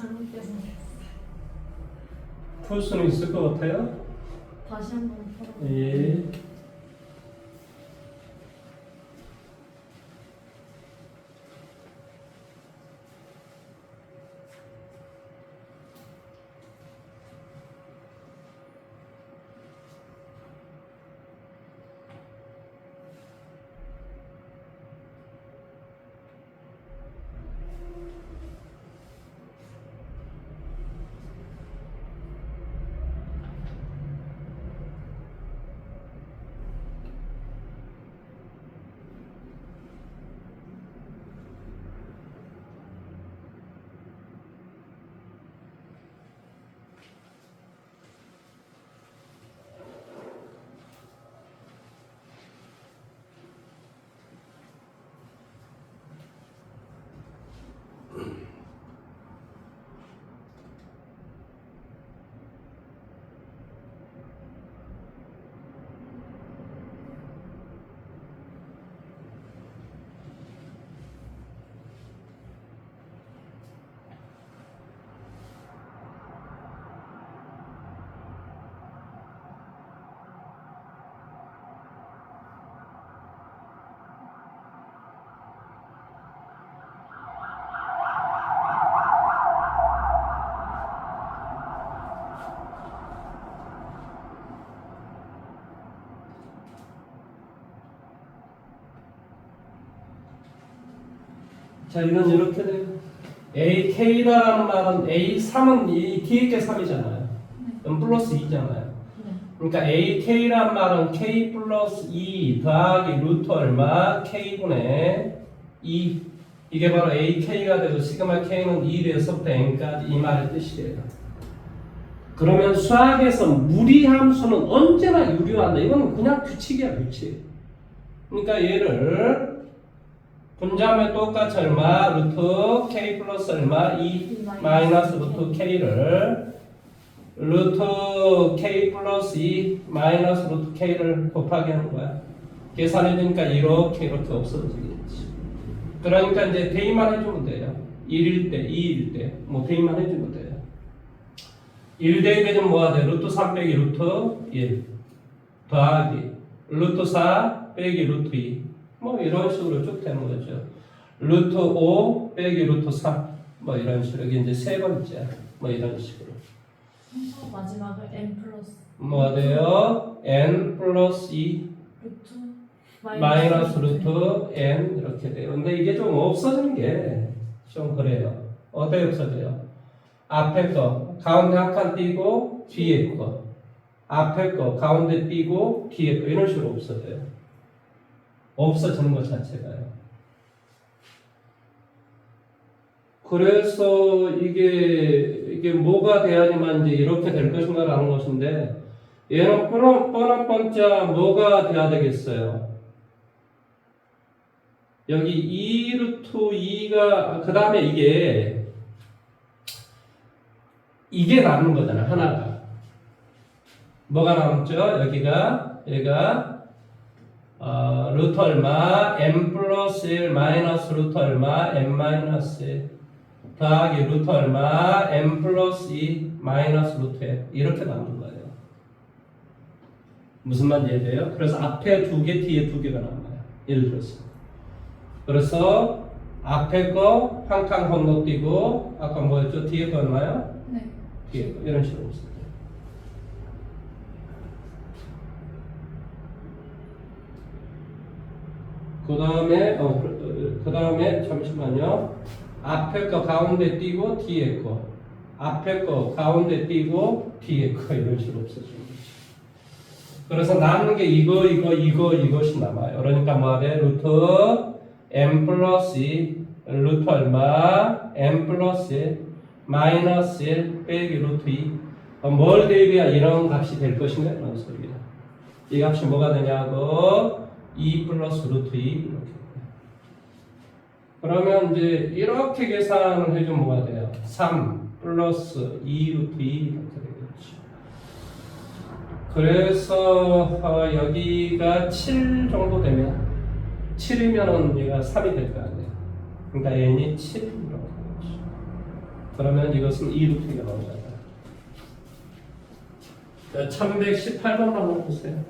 잘못돼서 풀 수는 있을 것 같아요? 다시 한번 풀어볼게요. 예. 자, 이건 이렇게 돼요. AK라는 말은 A3은 이 뒤에 게 3이잖아요. 그럼 플러스 2잖아요. 네. 그러니까 AK란 말은 K 플러스 2 더하기 루트 얼마? K분의 2. 이게 바로 AK가 되고 시그마 K는 2에서부터 N까지 이 말의 뜻이에요. 그러면 수학에서 무리함수는 언제나 유리한다. 이건 그냥 규칙이야, 규칙. 그러니까 얘를 분자하면 똑같이 얼마? 루트 k 플러스 얼마? 2 마이너스 루트 k를 루트 k 플러스 2 마이너스 루트 k를 곱하기 하는 거야. 계산해주니까 이렇게 없어지겠지. 그러니까 이제 대입만 해주면 돼요. 1일 때, 2일 때, 뭐 대입만 해주면 돼요. 1 대입에 좀 뭐가 돼? 루트 3 빼기 루트 1 더하기 루트 4 빼기 루트 2 뭐 이런 식으로 쭉 되는 거죠. 루트 5 빼기 루트 3 뭐 이런 식으로 이게 이제 세 번째 뭐 이런 식으로 마지막을 n 플러스 뭐가 돼요? n 플러스 2 루트 마이너스 루트 n 이렇게 돼요. 근데 이게 좀 없어지는 게 좀 그래요. 어떻게 없어져요? 앞에 거 가운데 한 칸 띄고 뒤에 거 앞에 거 가운데 띄고 뒤에 거 이런 식으로 없어져요. 없어지는 것 자체가요. 그래서 이게 뭐가 돼야지만 이제 이렇게 될 것인가라는 것인데 얘는 뻔한 번짜 뭐가 돼야 되겠어요? 여기 2루트 2가 그 다음에 이게 남는 거잖아 하나가. 뭐가 남죠? 얘가 루트 얼마 m 플러스 1 마이너스 루트 얼마 m 마이너스 1 더하기 루트 얼마 m 플러스 2 마이너스 루트 1 이렇게 남는 거예요. 무슨 말인지 이해돼요? 그래서 앞에 2개 뒤에 2개가 남아요. 예를 들어서 그래서 앞에 거 한 칸 건너뛰고 아까 뭐였죠? 뒤에 거 얼마요? 네. 뒤에 거 이런 식으로 없어요. 그 다음에 잠시만요. 앞에 거 가운데 띄고 뒤에 거 앞에 거 가운데 띄고 뒤에 거 이런 식으로 없어지는 거죠. 그래서 남는 게 이것이 남아요. 그러니까 뭐가 돼? 루트 m 플러스 2 루트 얼마 m 플러스 1 마이너스 1 빼기 루트 2 뭘 대입해야 이런 값이 될 것인가 이런 소리예요. 이 값이 뭐가 되냐고 2 플러스 루트 2 이렇게. 그러면 이제 이렇게 계산을 해주면 뭐가 돼요? 3 플러스 2 루트 2 이렇게 되겠죠. 그래서 여기가 7 정도 되면 7이면은 얘가 3이 될 거 아니에요. 그러니까 n이 7이라고 되겠죠. 그러면 이것은 2 루트 2가 나오잖아요. 1118번 한번 보세요.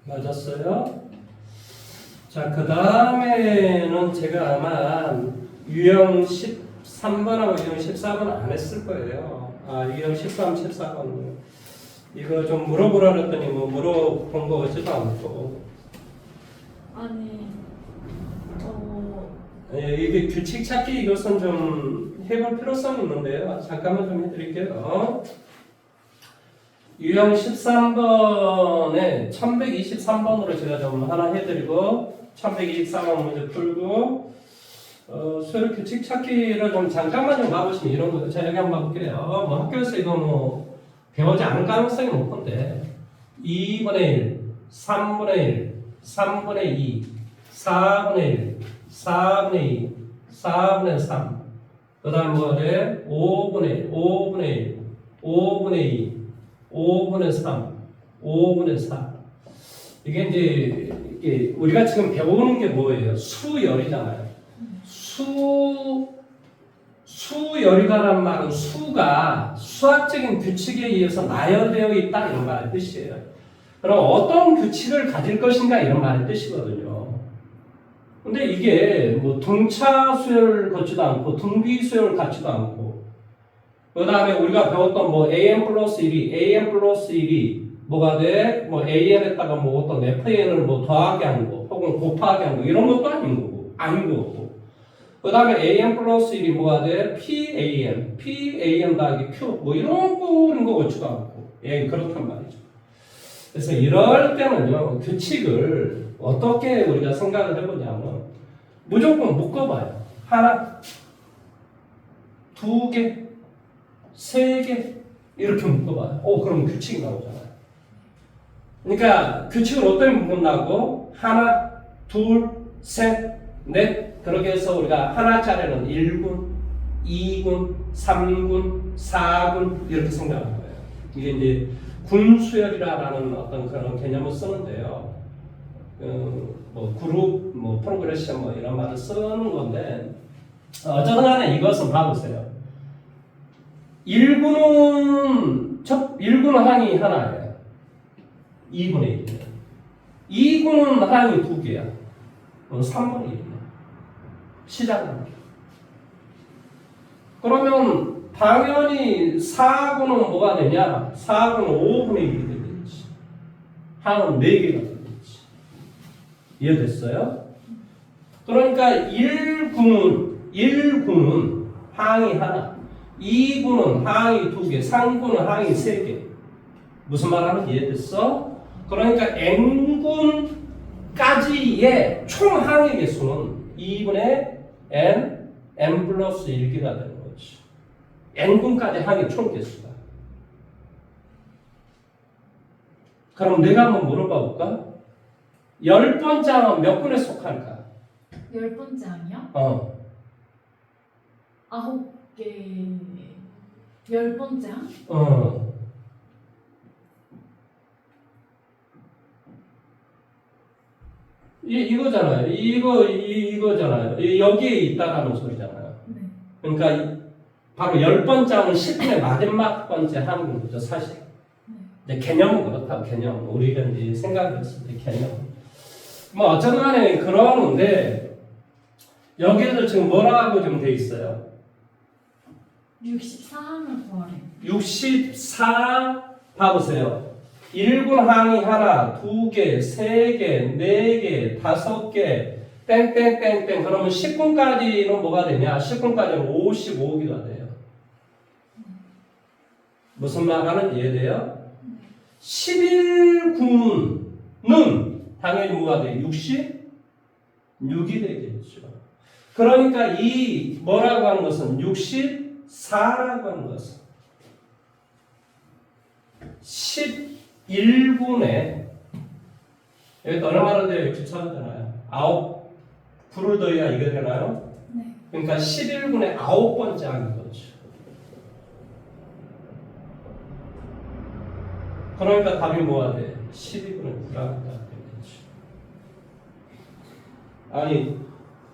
맞았어요? 자, 그 다음에는 제가 아마 유형 13번하고 유형 14번 안 했을 거예요. 유형 13, 14번. 이거 좀 물어보라 그랬더니 뭐 물어본 거 같지도 않고. 아니 이게 규칙 찾기 이것은 좀 해볼 필요성이 있는데요. 잠깐만 좀 해드릴게요. 유형 13번에 1123번으로 제가 좀 하나 해드리고 1123번 문제 풀고 수요 규칙 찾기를 좀 잠깐만 좀 가보시면 이런 거 제가 여기 한번 가볼게요. 뭐 학교에서 이거 뭐 배우지 않을 가능성이 높은데 2분의 1, 3분의 1, 3분의 2, 4분의 1, 4분의 2, 4분의 3, 그 다음 뭐래? 5분의 1, 5분의 1, 5분의 2, 5분의 3, 5분의 4. 이게 이제 우리가 지금 배우는 게 뭐예요? 수열이잖아요. 수열이라는 말은 수가 수학적인 규칙에 의해서 나열되어 있다 이런 말의 뜻이에요. 그럼 어떤 규칙을 가질 것인가 이런 말의 뜻이거든요. 근데 이게 뭐 등차 수열을 갖지도 않고 등비 수열을 갖지도 않고 그 다음에 우리가 배웠던 뭐 an 플러스 1이 an 플러스 1이 뭐가 돼? 뭐 an에다가 뭐 어떤 fan을 뭐 더하게 하는 거 혹은 곱하게 하는 거 이런 것도 아닌 거고 그 다음에 an 플러스 1이 뭐가 돼? pan 더하기 q 뭐 이런 거 같지도 않고 그렇단 말이죠. 그래서 이럴 때는요 규칙을 어떻게 우리가 생각을 해보냐면 무조건 묶어봐요. 하나, 두 개, 세 개 이렇게 묶어봐요. 그럼 규칙이 나오잖아요. 그러니까 규칙을 어떻게 묶는다고? 하나, 둘, 셋, 넷 그렇게 해서 우리가 하나짜리는 1군, 2군, 3군, 4군 이렇게 생각하는 거예요. 이게 이제 군수열이라는 어떤 그런 개념을 쓰는데요. 뭐 그룹, 뭐 프로그레션 뭐 이런 말을 쓰는 건데 어쨌든 간에 이것은 봐보세요. 1군은 항이 하나예요. 2분의 1이에요. 2군은 항이 두 개야. 3분의 1이에요. 시작은. 그러면 당연히 4군은 뭐가 되냐? 4군은 5분의 1이 되겠지. 항은 4개가 되겠지. 이해됐어요? 그러니까 1군은 항이 하나, 2군은 항이 두 개, 3군은 항이 세 개. 무슨 말하는지 이해됐어? 그러니까 n군까지의 총 항의 개수는 2분의 n 플러스 1개가 되는 거지. n군까지 항의 총 개수가. 그럼 내가 한번 물어봐 볼까? 10번째 항은 몇 군에 속할까? 10번째 항이요? 9개 10번째 항? 이거잖아요. 이거잖아요. 여기에 있다라는 소리잖아요. 네. 그러니까 바로 10번째 항은 10분의 마지막 번째 항인 거죠, 사실. 네. 개념은 그렇다고, 개념. 우리가 이제 생각을 했을 때 개념. 뭐, 어쨌든 간에 그러는데, 여기에도 지금 뭐라고 좀 돼 있어요? 64항을 구하래. 64, 봐보세요. 1군 항이 하나, 두 개, 세 개, 네 개, 다섯 개, 땡땡땡땡. 그러면 10군까지는 뭐가 되냐? 10군까지는 55개가 돼요. 무슨 말 하는지 이해돼요? 11군은 당연히 뭐가 돼요? 66이 되겠죠. 그러니까 이 뭐라고 하는 것은 64라고 하는 것은 11군에 여기 얼마나 돼요? 64잖아요. 9를 더해야 이게 되나요? 네. 그러니까 11군의 9번째 항인 거죠. 그러니까 답이 뭐가 돼? 12분의 9라고 되겠죠. 아니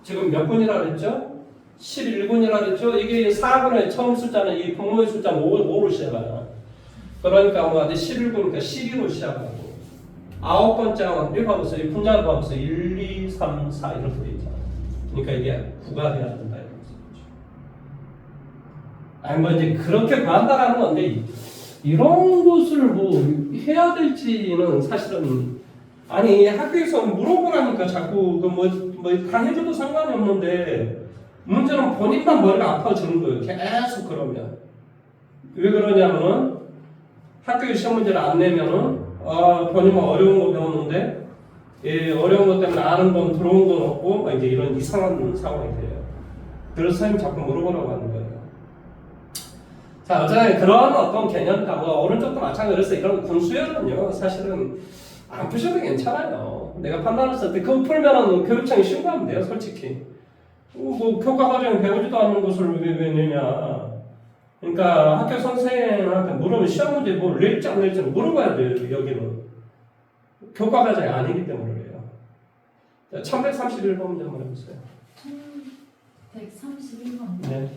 지금 몇 분이라 그랬죠? 11분이라 그랬죠? 이게 4분의 처음 숫자는 이 분모의 숫자는 5로 시작하잖아. 그러니까 뭐가 돼? 11분이니까 12로 시작하고 아홉 번째 항은 여기 봐보세요. 이 분자를 봐보세요. 1, 2, 3, 4 이렇게 돼 있잖아요. 그러니까 이게 9가 돼야 된다 이런 거죠. 아니 뭐 이제 그렇게 구한다라는 건데 이런 것을 뭐 해야 될지는 사실은 아니 학교에서 물어보라니까 자꾸 다 해줘도 상관이 없는데 문제는 본인만 머리가 아파지는 거예요. 계속 그러면 왜 그러냐면은 학교에 시험 문제를 안 내면은 본인은 어려운 거 배웠는데 어려운 것 때문에 아는 건 들어온 건 없고 막 이제 이런 이상한 상황이 돼요. 그래서 선생님 자꾸 물어보라고 하는 거예요. 자, 어쨌든 그런 어떤 개념이다. 뭐 오른쪽도 마찬가지로서 이런 군수열은요 사실은 안 푸셔도 괜찮아요. 내가 판단했을 때 그거 풀면은 교육청이 신고하면 돼요, 솔직히. 뭐 교과 과정에 배우지도 않는 것을 왜 내냐. 그러니까 학교 선생님한테 물으면 시험 문제 뭐 낼지 안 낼지 물어봐야 돼요. 여기는 교과 과정이 아니기 때문에 그래요. 1131번 문제 한번 해보세요. 1131번. 네.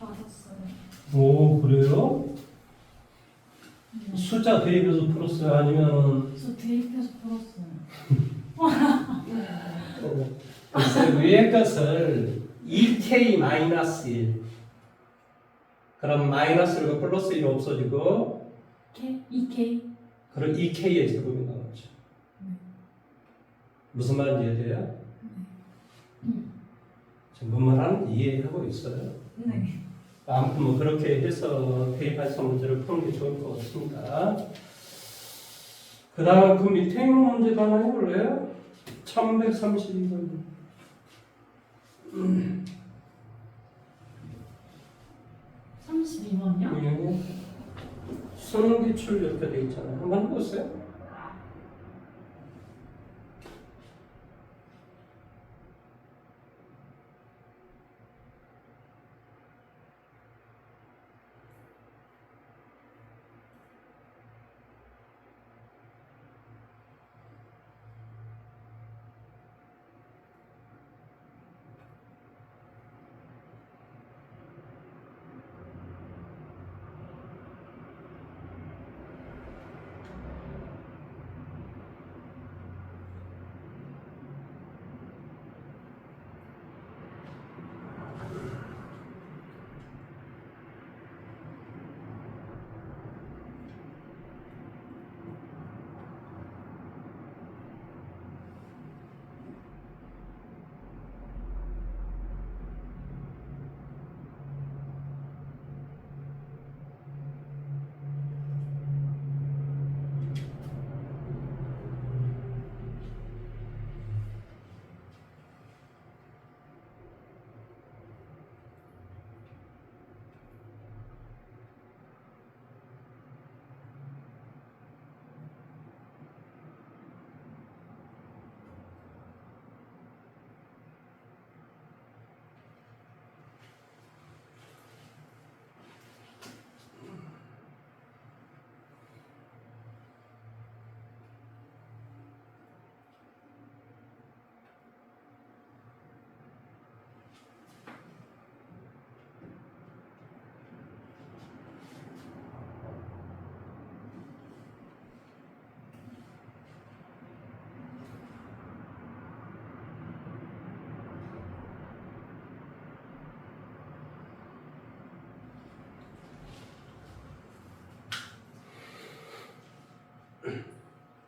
맞았어요. 오 그래요? 숫자 대입해서 풀었어요? 아니면 저 대입해서 풀었어요. 글쎄 위에 것을 2k-1 그럼 마이너스가 플러스 1이 없어지고 K? 2K? 그럼 2k의 제곱이 나오죠. 무슨 말인지 이해돼요? 뭔 말하는지 이해하고 있어요. 네. 아무튼 뭐 그렇게 해서 대입해서 문제를 푸는 게 좋을 것 같습니다. 그 다음 그 밑에 있는 문제도 하나 해볼래요? 1132번. 32번이요? 수능 기출 이렇게 돼 있잖아요. 한번 해보세요.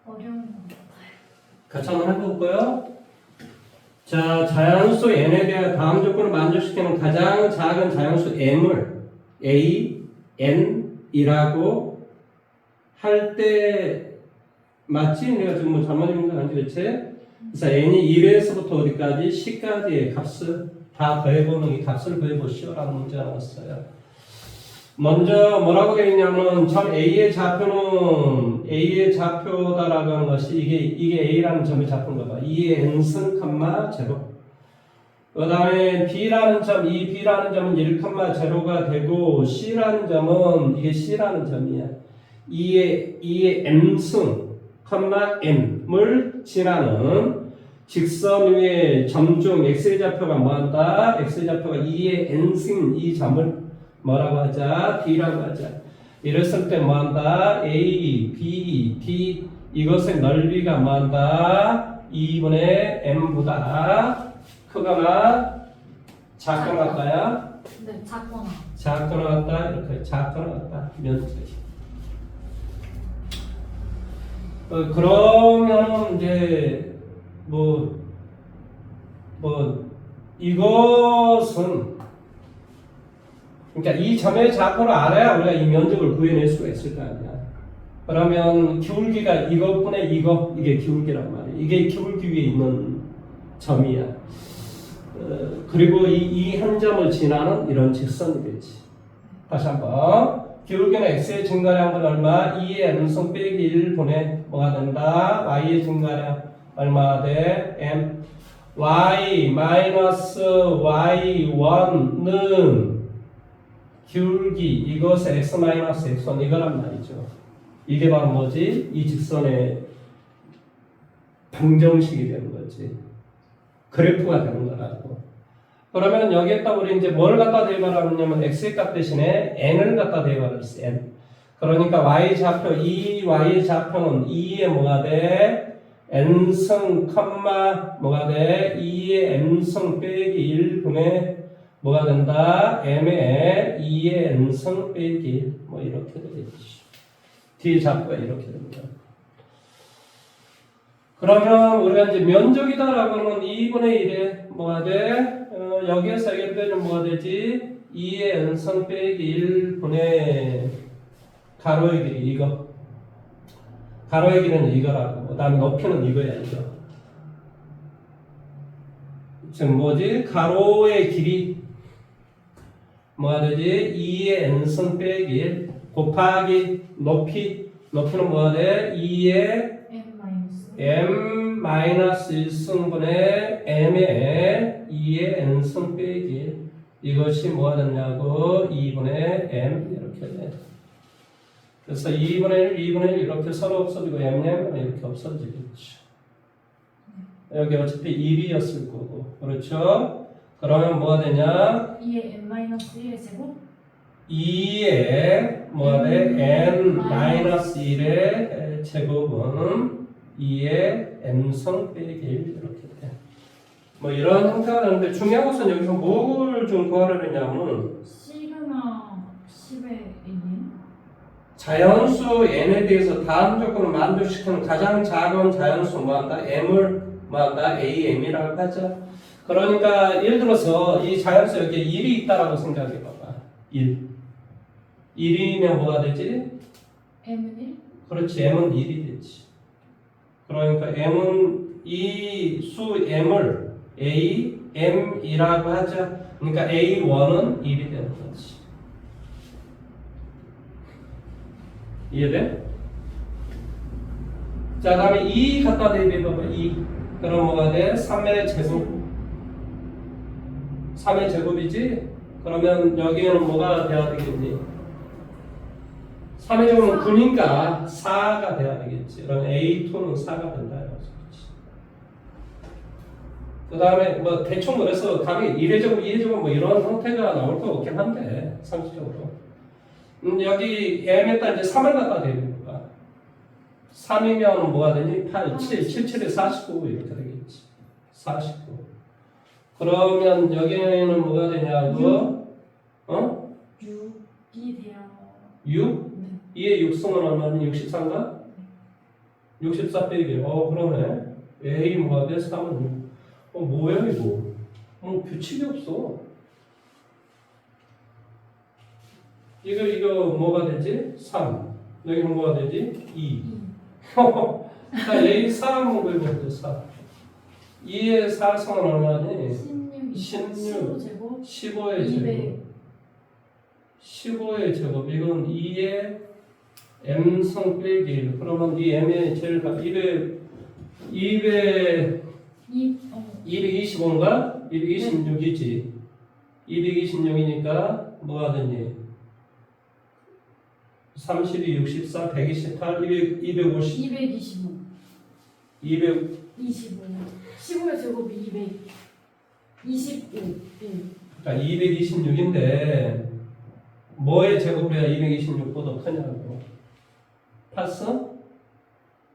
어려운 것 같아요. 같이 한번 해볼까요? 자, 자연수 n에 대한 다음 조건을 만족시키는 가장 작은 자연수 m을 a, n이라고 할 때 맞지? 내가 지금 뭐 잘못 읽은 거 아니지, 그치? 그래서 n이 1에서부터 어디까지? 10까지의 값을 다 더해보는 이 값을 구해보시오라는 문제가 나왔어요. 먼저 뭐라고 되어 있냐면 점 A의 좌표는 A의 좌표다라고 하는 것이 이게 A라는 점의 좌표인 거다. 2의 n승 컴마 제로. 그 다음에 B라는 점, 이 B라는 점은 1 컴마 제로가 되고 C라는 점은 이게 C라는 점이야. 2의 n승 컴마 n을 지나는 직선 위에 점 중 x의 좌표가 뭐한다? x의 좌표가 2의 n승 이 점을 뭐라고 하자? D라고 하자. 이랬을 때 뭐한다? A, B, D 이것의 넓이가 뭐한다? 2분의 m보다 크거나 작거나 같다야? 네, 작거나. 작거나 같다? 이렇게 작거나 같다. 면적이. 그러면 이제 이것은 그러니까 이 점의 좌표를 알아야 우리가 이 면적을 구해낼 수가 있을 거 아니야. 그러면 기울기가 이것분의 이게 기울기란 말이야. 이게 기울기 위에 있는 점이야. 그리고 이 한 점을 지나는 이런 직선이 되지. 다시 한번. 기울기는 x의 증가량분 얼마? 2의 n승 빼기 1분의 뭐가 된다? y의 증가량 얼마가 돼? m. y 마이너스 y1는 기울기 이것의 x-x1 이거란 말이죠. 이게 바로 뭐지? 이 직선의 방정식이 되는 거지. 그래프가 되는 거라고. 그러면 여기에다 우리 이제 뭘 갖다 대입하냐면 x의 값 대신에 n을 갖다 대입할 수 n. 그러니까 y 좌표 이 y의 좌표는 2의 뭐가 돼? n승 컴마 뭐가 돼? 2의 n승 빼기 1분의 뭐가 된다? m의 2의 n승 빼기 1 뭐 이렇게 되겠지. 뒤에 좌표가 이렇게 됩니다. 그러면 우리가 이제 면적이다라고 하면 2분의 1에 뭐가 돼? 여기에서 여기 빼면 뭐가 되지? 2의 n승 빼기 1분의 가로의 길이 이거. 가로의 길이는 이거라고. 그 다음에 높이는 이거야 이거. 지금 뭐지? 가로의 길이 뭐가 되지? 2의 n승 빼기 1 곱하기 높이는 뭐가 돼? 2의 m-1승분의 m의 2의 n승 빼기 1 이것이 뭐가 됐냐고 2분의 m 이렇게 돼. 그래서 2분의 1, 2분의 1 이렇게 서로 없어지고 m은 이렇게 없어지겠죠. 여기 어차피 1이었을 거고 그렇죠? 그러면 뭐가 되냐? 2의 n-1의 제곱? 2의 뭐가 돼? n-1의 제곱은 2의 m승 빼기 1 이렇게 돼. 뭐 이런 형태가 되는데 중요한 것은 여기서 뭘 좀 구하려냐면 시그마 10의 n 자연수 n에 대해서 다음 조건을 만족시키는 가장 작은 자연수 뭐한다? m을 뭐한다? am이라고 하죠. 그러니까 예를 들어서 이 자연수 여기에 1이 있다라고 생각해 봐봐. 1. 1이면 뭐가 되지? m은 1? 그렇지. m은 1이 되지. 그러니까 m은 이 수 m을 a, m이라고 하자. 그러니까 a1은 1이 되는 거지. 이해돼? 자, 다음에 2 갖다 대비해봐봐. 2. 그럼 뭐가 돼? 3의 제곱. 3의 제곱이지? 그러면 여기에는 뭐가 돼야 되겠니? 3의 제곱은 9니까 4가 돼야 되겠지. 그럼 A2는 4가 된다. 그 다음에 뭐 대충 그래서 감이 1의 제곱, 2의 제곱 뭐 이런 형태가 나올 거 없긴 한데 상식적으로. 여기 m에다 이제 3을 갖다 대입해봐. 3이면 뭐가 되니? 8, 7, 7, 7에 49 이렇게 되겠지. 49. 그러면 여기에는 뭐가 되냐고? 6이 돼야 6? 네. 2의 6승은 얼마니? 63가? 64 빼기. 그러네. A 뭐가 돼? 3은 6. 뭐야 이거? 규칙이 없어. 이거 뭐가 되지? 3. 여기는 뭐가 되지? 2. 자, A 4은 구해보자. 4. 2의 4승은 얼마니? 16. 15제곱 15의 제곱. 15의 제곱. 이건 2의 m승 빼기 1. 그러면 이 m의 제일 225인가? 226이지. 226이니까 뭐가 되니? 32, 64, 128, 250. 225 25 15의 제곱이 225 그러니까 226인데 뭐의 제곱이야 226보다 크냐고. 8승?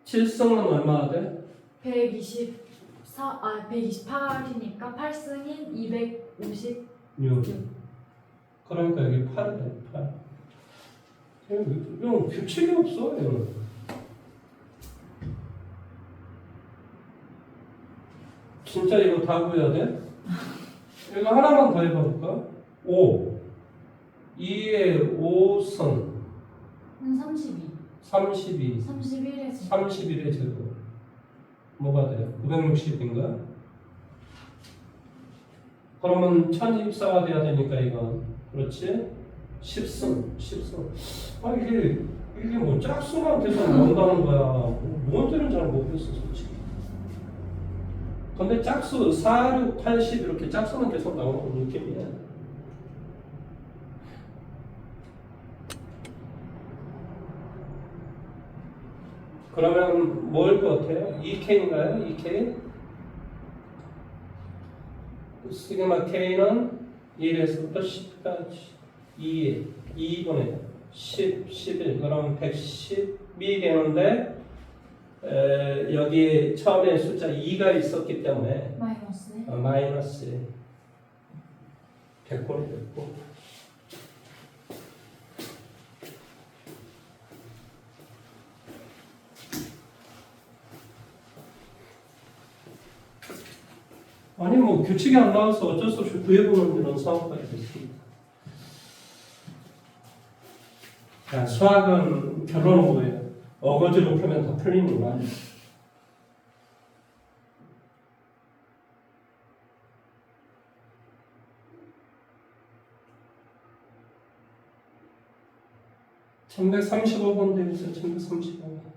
7승은 얼마나 돼? 128이니까 8승인 256 6. 그러니까 여기 8이 돼. 8. 이건 규칙이 없어. 이거는. 진짜 이거 다 구해야 돼? 이거 하나만 더 해볼까? 5. 2의 5승. 32 32. 31에서 31의 제곱. 뭐가 돼? 960인가? 그러면 1024가 돼야 되니까 이건. 그렇지? 10승. 10승. 이게 뭐 짝수만 계속 나온다는 거야. 뭔지는 잘 모르겠어, 솔직히. 근데 짝수 4, 6, 80 이렇게 짝수만 계속 나오는 느낌이야. 그러면 뭐일 것 같아요? 2K인가요? 2K? 시그마 K는 1에서부터 10까지 2분의 10, 11 그럼 110이 되는데 여기 처음에 숫자 2가 있었기 때문에 마이너스네. 마이너스 100꼴이 됐고 아니 뭐 규칙이 안 나와서 어쩔 수 없이 구해보는 이런 상황까지 됐습니다. 야, 수학은 결론은 뭐예요? 어거지로 풀면 다 풀리는구나. (1135번) 되어 있어요. 1135번.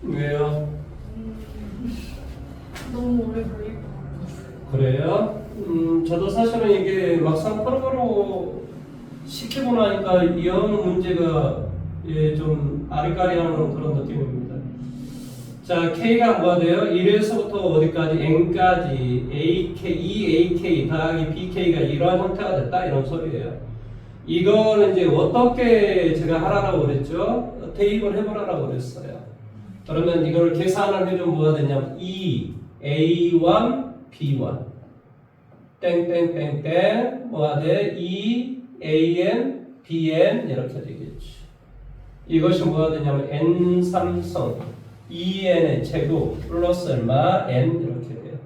왜요? 너무 오래 걸릴 것 같아서. 그래요? 저도 사실은 이게 막상 프로그램으로 시키고 나니까 이 문제가 예, 좀 아리까리하는 그런 느낌입니다. 자, K가 뭐가 돼요? 1에서부터 어디까지? N까지 EAK 더하기 BK가 이러한 형태가 됐다 이런 소리예요. 이거는 이제 어떻게 제가 하라고 그랬죠? 대입을 해보라고 그랬어요. 그러면 이걸 계산을 해주면 뭐가 되냐면 A1 B1 땡땡땡땡 뭐가 돼? AN BN 이렇게 되겠죠. 이것이 뭐가 되냐면 N3성 2n의 제곱 플러스 얼마 n 이렇게 돼요.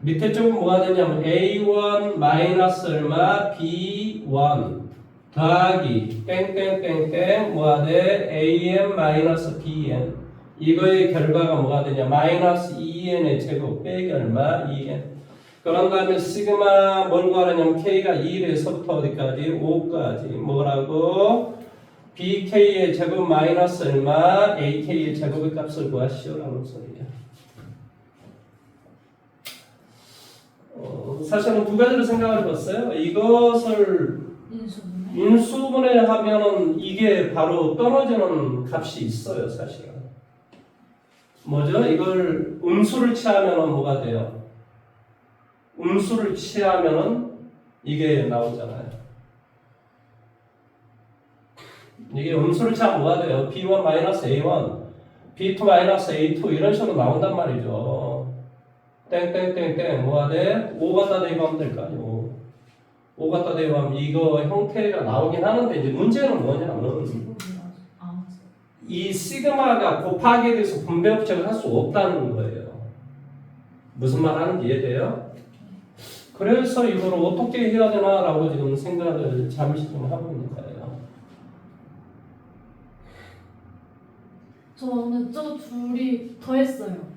밑에 쪽은 뭐가 되냐면 A1 마이너스 얼마 B1 더하기 땡땡땡땡 뭐가 돼? AN 마이너스 BN 이거의 결과가 뭐가 되냐 마이너스 2n의 제곱 빼기 얼마 2n 그런 다음에 시그마 뭘 구하냐면 K가 1에서부터 어디까지? 5까지 뭐라고? BK의 제곱 마이너스 얼마? AK의 제곱의 값을 구하시오라는 소리예요. 사실은 두 가지로 생각을 해봤어요. 이것을 인수분해 하면은 이게 바로 떨어지는 값이 있어요, 사실은. 뭐죠? 이걸 음수를 취하면은 뭐가 돼요? 음수를 취하면은 이게 나오잖아요. 이게 음수를 취하면 뭐가 돼요? B1 마이너스 A1, B2 마이너스 A2 이런 식으로 나온단 말이죠. 땡땡땡땡 뭐가 돼? 5 갖다 대입하면 될까요? 5 갖다 대입하면 이거 형태가 나오긴 하는데 이제 문제는 뭐냐면 이 시그마가 곱하기에 대해서 분배 법칙을 할 수 없다는 거예요. 무슨 말 하는지 이해돼요? 그래서 이걸 어떻게 해야 되나라고 지금 생각을 잠시 좀 하고 있는 거예요. 저는 저 둘이 더했어요.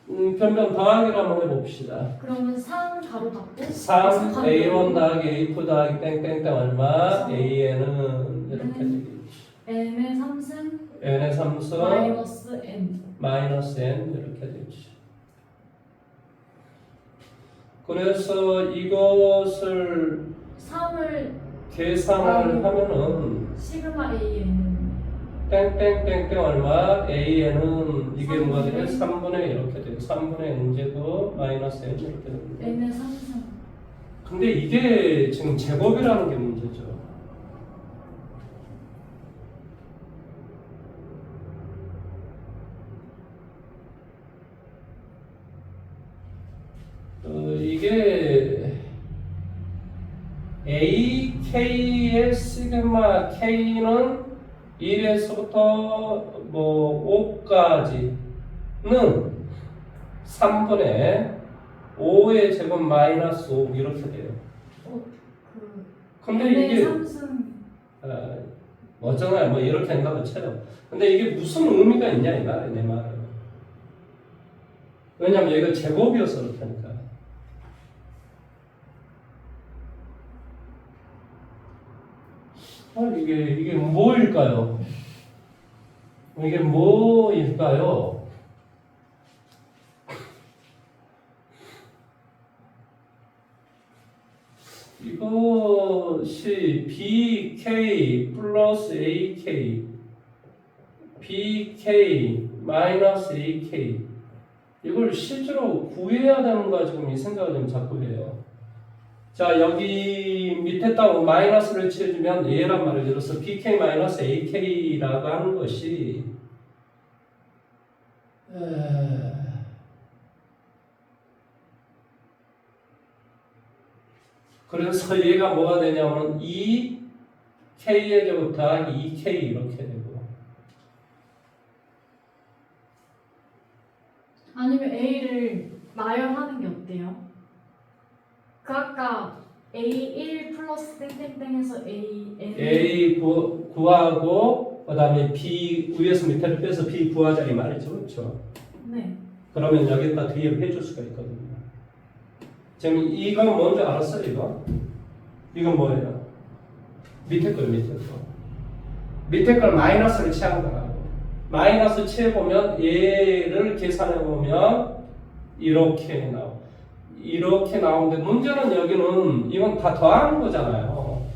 변변 더하기를 한번 해봅시다. 그러면 3 가로 닫고 3 A1 더하기 A2 더하기 땡땡땡 얼마? AN은 이렇게 되겠지. n의 3승 n의 3승 마이너스 n 마이너스 n 이렇게 되지. 그래서 이것을 3을 계산을 하면은 시그마 an은 땡땡땡땡 얼마? AN은 이게 뭐가 돼? 3분의 이렇게 돼요. 3분의 n제곱 마이너스 n 이렇게 됩니다. n의 3승 근데 이게 지금 제곱이라는 게 문제죠. 이게 AK의 시그마 K는 1에서부터 뭐 5까지는 3분의 5의 제곱 마이너스 5 이렇게 돼요. 근데 n의 이게 3승 어쩌나요? 뭐 이렇게 한다고 쳐요. 근데 이게 무슨 의미가 있냐 이 말이에요, 내 말은. 왜냐면 여기가 제곱이어서 그렇다니까. 이게 뭐일까요? 이게 뭐일까요? 이것이 BK 플러스 AK BK 마이너스 AK 이걸 실제로 구해야 되는가 지금 이 생각을 좀 자꾸 해요. 자 여기 밑에다가 마이너스를 치해주면 얘란 말을 들어서 BK 마이너스 AK라고 하는 것이 그래서 얘가 뭐가 되냐면 2K의 제곱 더하기 2K 이렇게 되고 아니면 a를 나열하는 게 어때요? 그 아까 A1 플러스 땡땡땡에서 A 구하고 그 다음에 B 위에서 밑에를 빼서 B 구하자 이 말이죠. 그렇죠? 네. 그러면 여기다 대입 해줄 수가 있거든요. 지금 이건 뭔지 알았어요? 이건 뭐예요? 밑에 거예요. 밑에 걸 마이너스를 취한 거라고. 마이너스 취해보면 얘를 계산해보면 이렇게 나와요. 이렇게 나오는데 문제는 여기는 이건 다 더하는 거잖아요.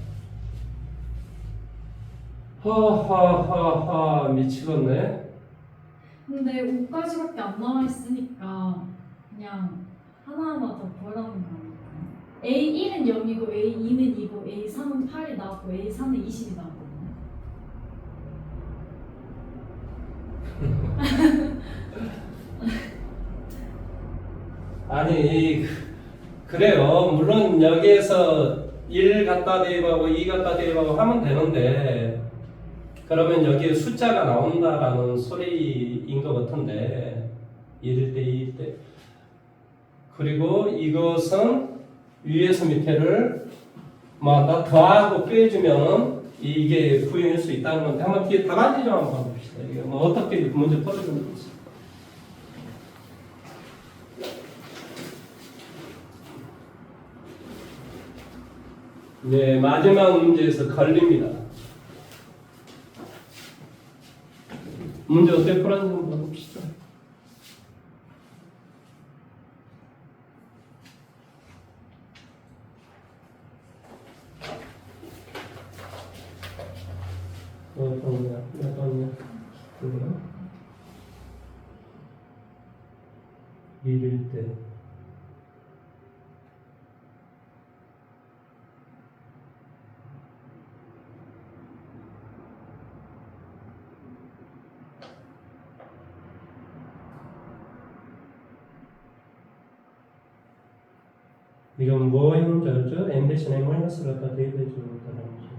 하하하하 미치겠네. 근데 5까지밖에 안 나와 있으니까 그냥 하나하나 더 구하라는 거 아닐까요? A1은 0이고 A2는 2고 A3은 8이 나오고 A4는 20이 나오거든요. 아니 그래요. 물론 여기에서 1 갖다 대입하고 2 갖다 대입하고 하면 되는데 그러면 여기에 숫자가 나온다라는 소리인 것 같은데 1일 때 2일 때 그리고 이것은 위에서 밑에를 뭐 더하고 빼주면 이게 구현할 수 있다는 건데 한번 뒤에 답안지 좀 한번 봅시다. 이게 뭐 어떻게 문제 풀어주는지. 네, 마지막 문제에서 걸립니다. 문제 어떻게 풀었는지 한번 봅시다. 몇 번이야? 그래요? 1일 때. 이건 뭐 했는지 알죠? n 대신 n 마이너스를 갖다 대입해 주는 거라는 소리예요.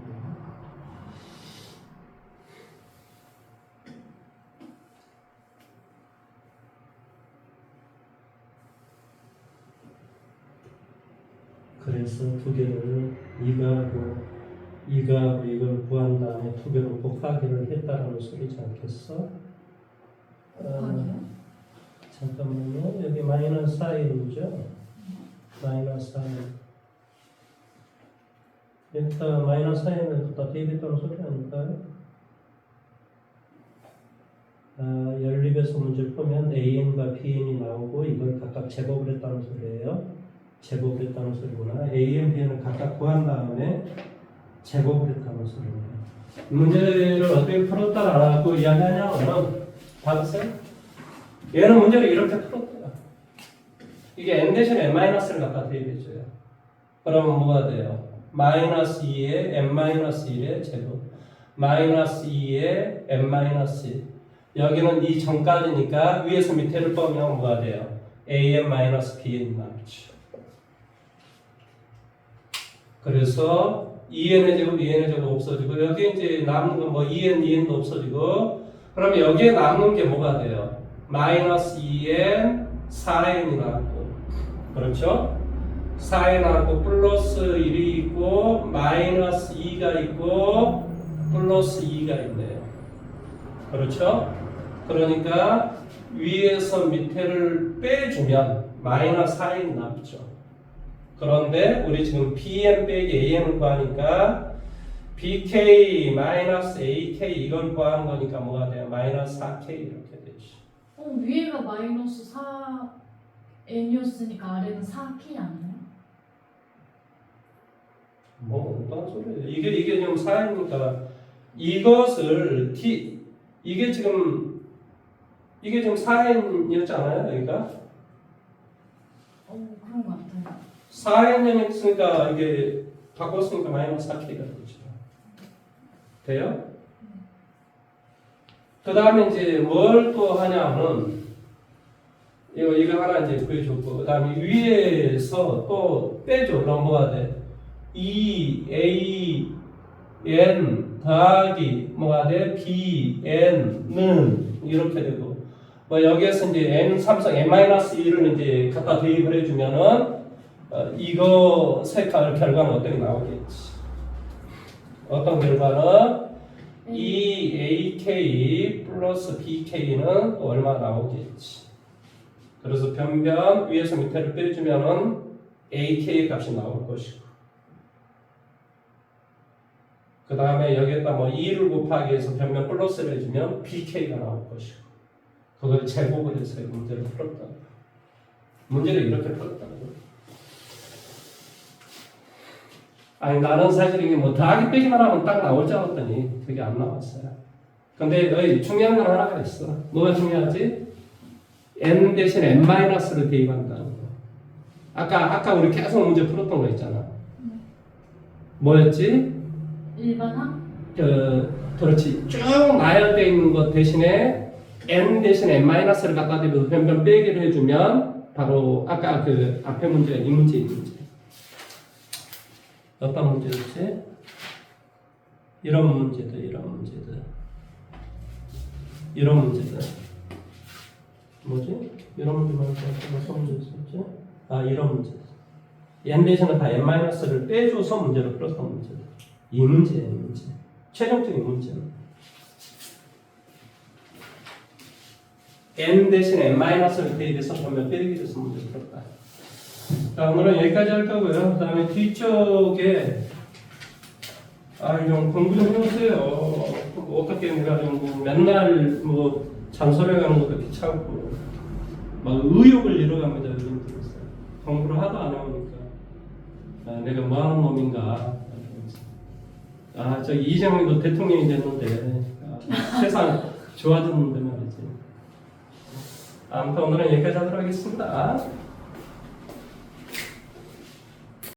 그래서 두 개를 이거하고 이걸 구한 다음에 두 개로 곱하기를 했다라는 소리지 않겠어? 곱하기요? 잠깐만요. 여기 마이너스 4이죠? 마이너스 4. 여기다 마이너스 4는 갖다 대입했다는 소리 아닐까요? 연립에서 문제를 풀면 AN과 BN이 나오고 이걸 각각 제곱을 했다는 소리예요. 제곱을 했다는 소리구나. AN, BN을 각각 구한 다음에 제곱을 했다는 소리입니다. 문제를 어떻게 풀었다라고 이야기하냐면 봐보세요. 얘는 문제를 이렇게 풀었대요. 이게 n 대신 n-를 갖다 대입해줘요. 그러면 뭐가 돼요? 마이너스 2에 n-1의 제곱 마이너스 2에 n-1 여기는 이 전까지니까 위에서 밑에를 빼면 뭐가 돼요? an-bn 남죠. 그래서 2n의 제곱, 2n의 제곱 없어지고 여기 이제 남는 건 뭐 2n, 2n도 없어지고 그러면 여기에 남는 게 뭐가 돼요? 마이너스 2n, 4n이 남고 그렇죠? 4에 남고 플러스 1이 있고 마이너스 2가 있고 플러스 2가 있네요. 그렇죠? 그러니까 위에서 밑에를 빼주면 마이너스 4n이 남죠. 그런데 우리 지금 bn 빼기 an을 구하니까 bk 마이너스 ak 이걸 구하는 거니까 뭐가 돼요? 마이너스 4k 이렇게 되죠. 위에가 마이너스 4n이었으니까 아래는 4k 아니에요? 뭐 어떤 소리예요? 이게 지금 4이니까 이것을 이게 지금 4n이었잖아요, 여기가? 그런 것 같아요. 4n이었으니까 이게 바꿨으니까 마이너스 4k가 되죠. 돼요? 그 다음에 이제 뭘 또 하냐면 이거 하나 이제 구해줬고 그 다음에 위에서 또 빼줘. 그럼 뭐가 돼? 2a n 더하기 뭐가 돼? b n은 이렇게 되고 뭐 여기에서 이제 n 삼성 n-1을 이제 갖다 대입을 해주면은 이거 색깔 결과는 어떻게 나오겠지? 어떤 결과는 2ak 플러스 bk는 또 얼마 나오겠지? 그래서 변변 위에서 밑에를 빼주면은 ak의 값이 나올 것이고 그 다음에 여기에다 뭐 2를 곱하기 해서 변변 플러스를 해주면 bk가 나올 것이고 그걸 제곱을 해서 문제를 풀었다. 문제를 이렇게 풀었다는 거예요. 아니 나는 사실 이게 뭐 더하기 빼기만 하면 딱 나올 줄 알았더니 그게 안 나왔어요. 근데 중요한 건 하나가 있어. 뭐가 중요하지? n 대신 n-를 대입한다는 거. 아까 우리 계속 문제 풀었던 거 있잖아. 뭐였지? 일반항? 그렇지. 쭉 나열되어 있는 것 대신에 n 대신 n-를 갖다 대면서 변변 빼기를 해주면 바로 아까 그 앞에 문제가 이 문제. 어떤 문제였지? 이런 문제들. 뭐지? 이런 문제 말고 어떤 문제 있었지? 이런 문제. n 대신에 다 n-를 빼줘서 문제를 풀었던 문제들. 이 문제. 최종적인 문제는 n 대신 n-를 대입해서 보면 빼기 돼서 문제를 풀었다. 자, 오늘은 여기까지 할 거고요. 그 다음에 뒤쪽에 좀 공부 좀 해보세요. 어떻게 내가 좀 맨날 잔소리하는 것도 귀찮고 막 의욕을 잃어갑니다. 요즘 들었어요. 공부를 하도 안 해보니까 내가 뭐하는 놈인가. 저기 이재명도 대통령이 됐는데 세상 좋아졌는데 말이지. 아무튼 오늘은 여기까지 하도록 하겠습니다.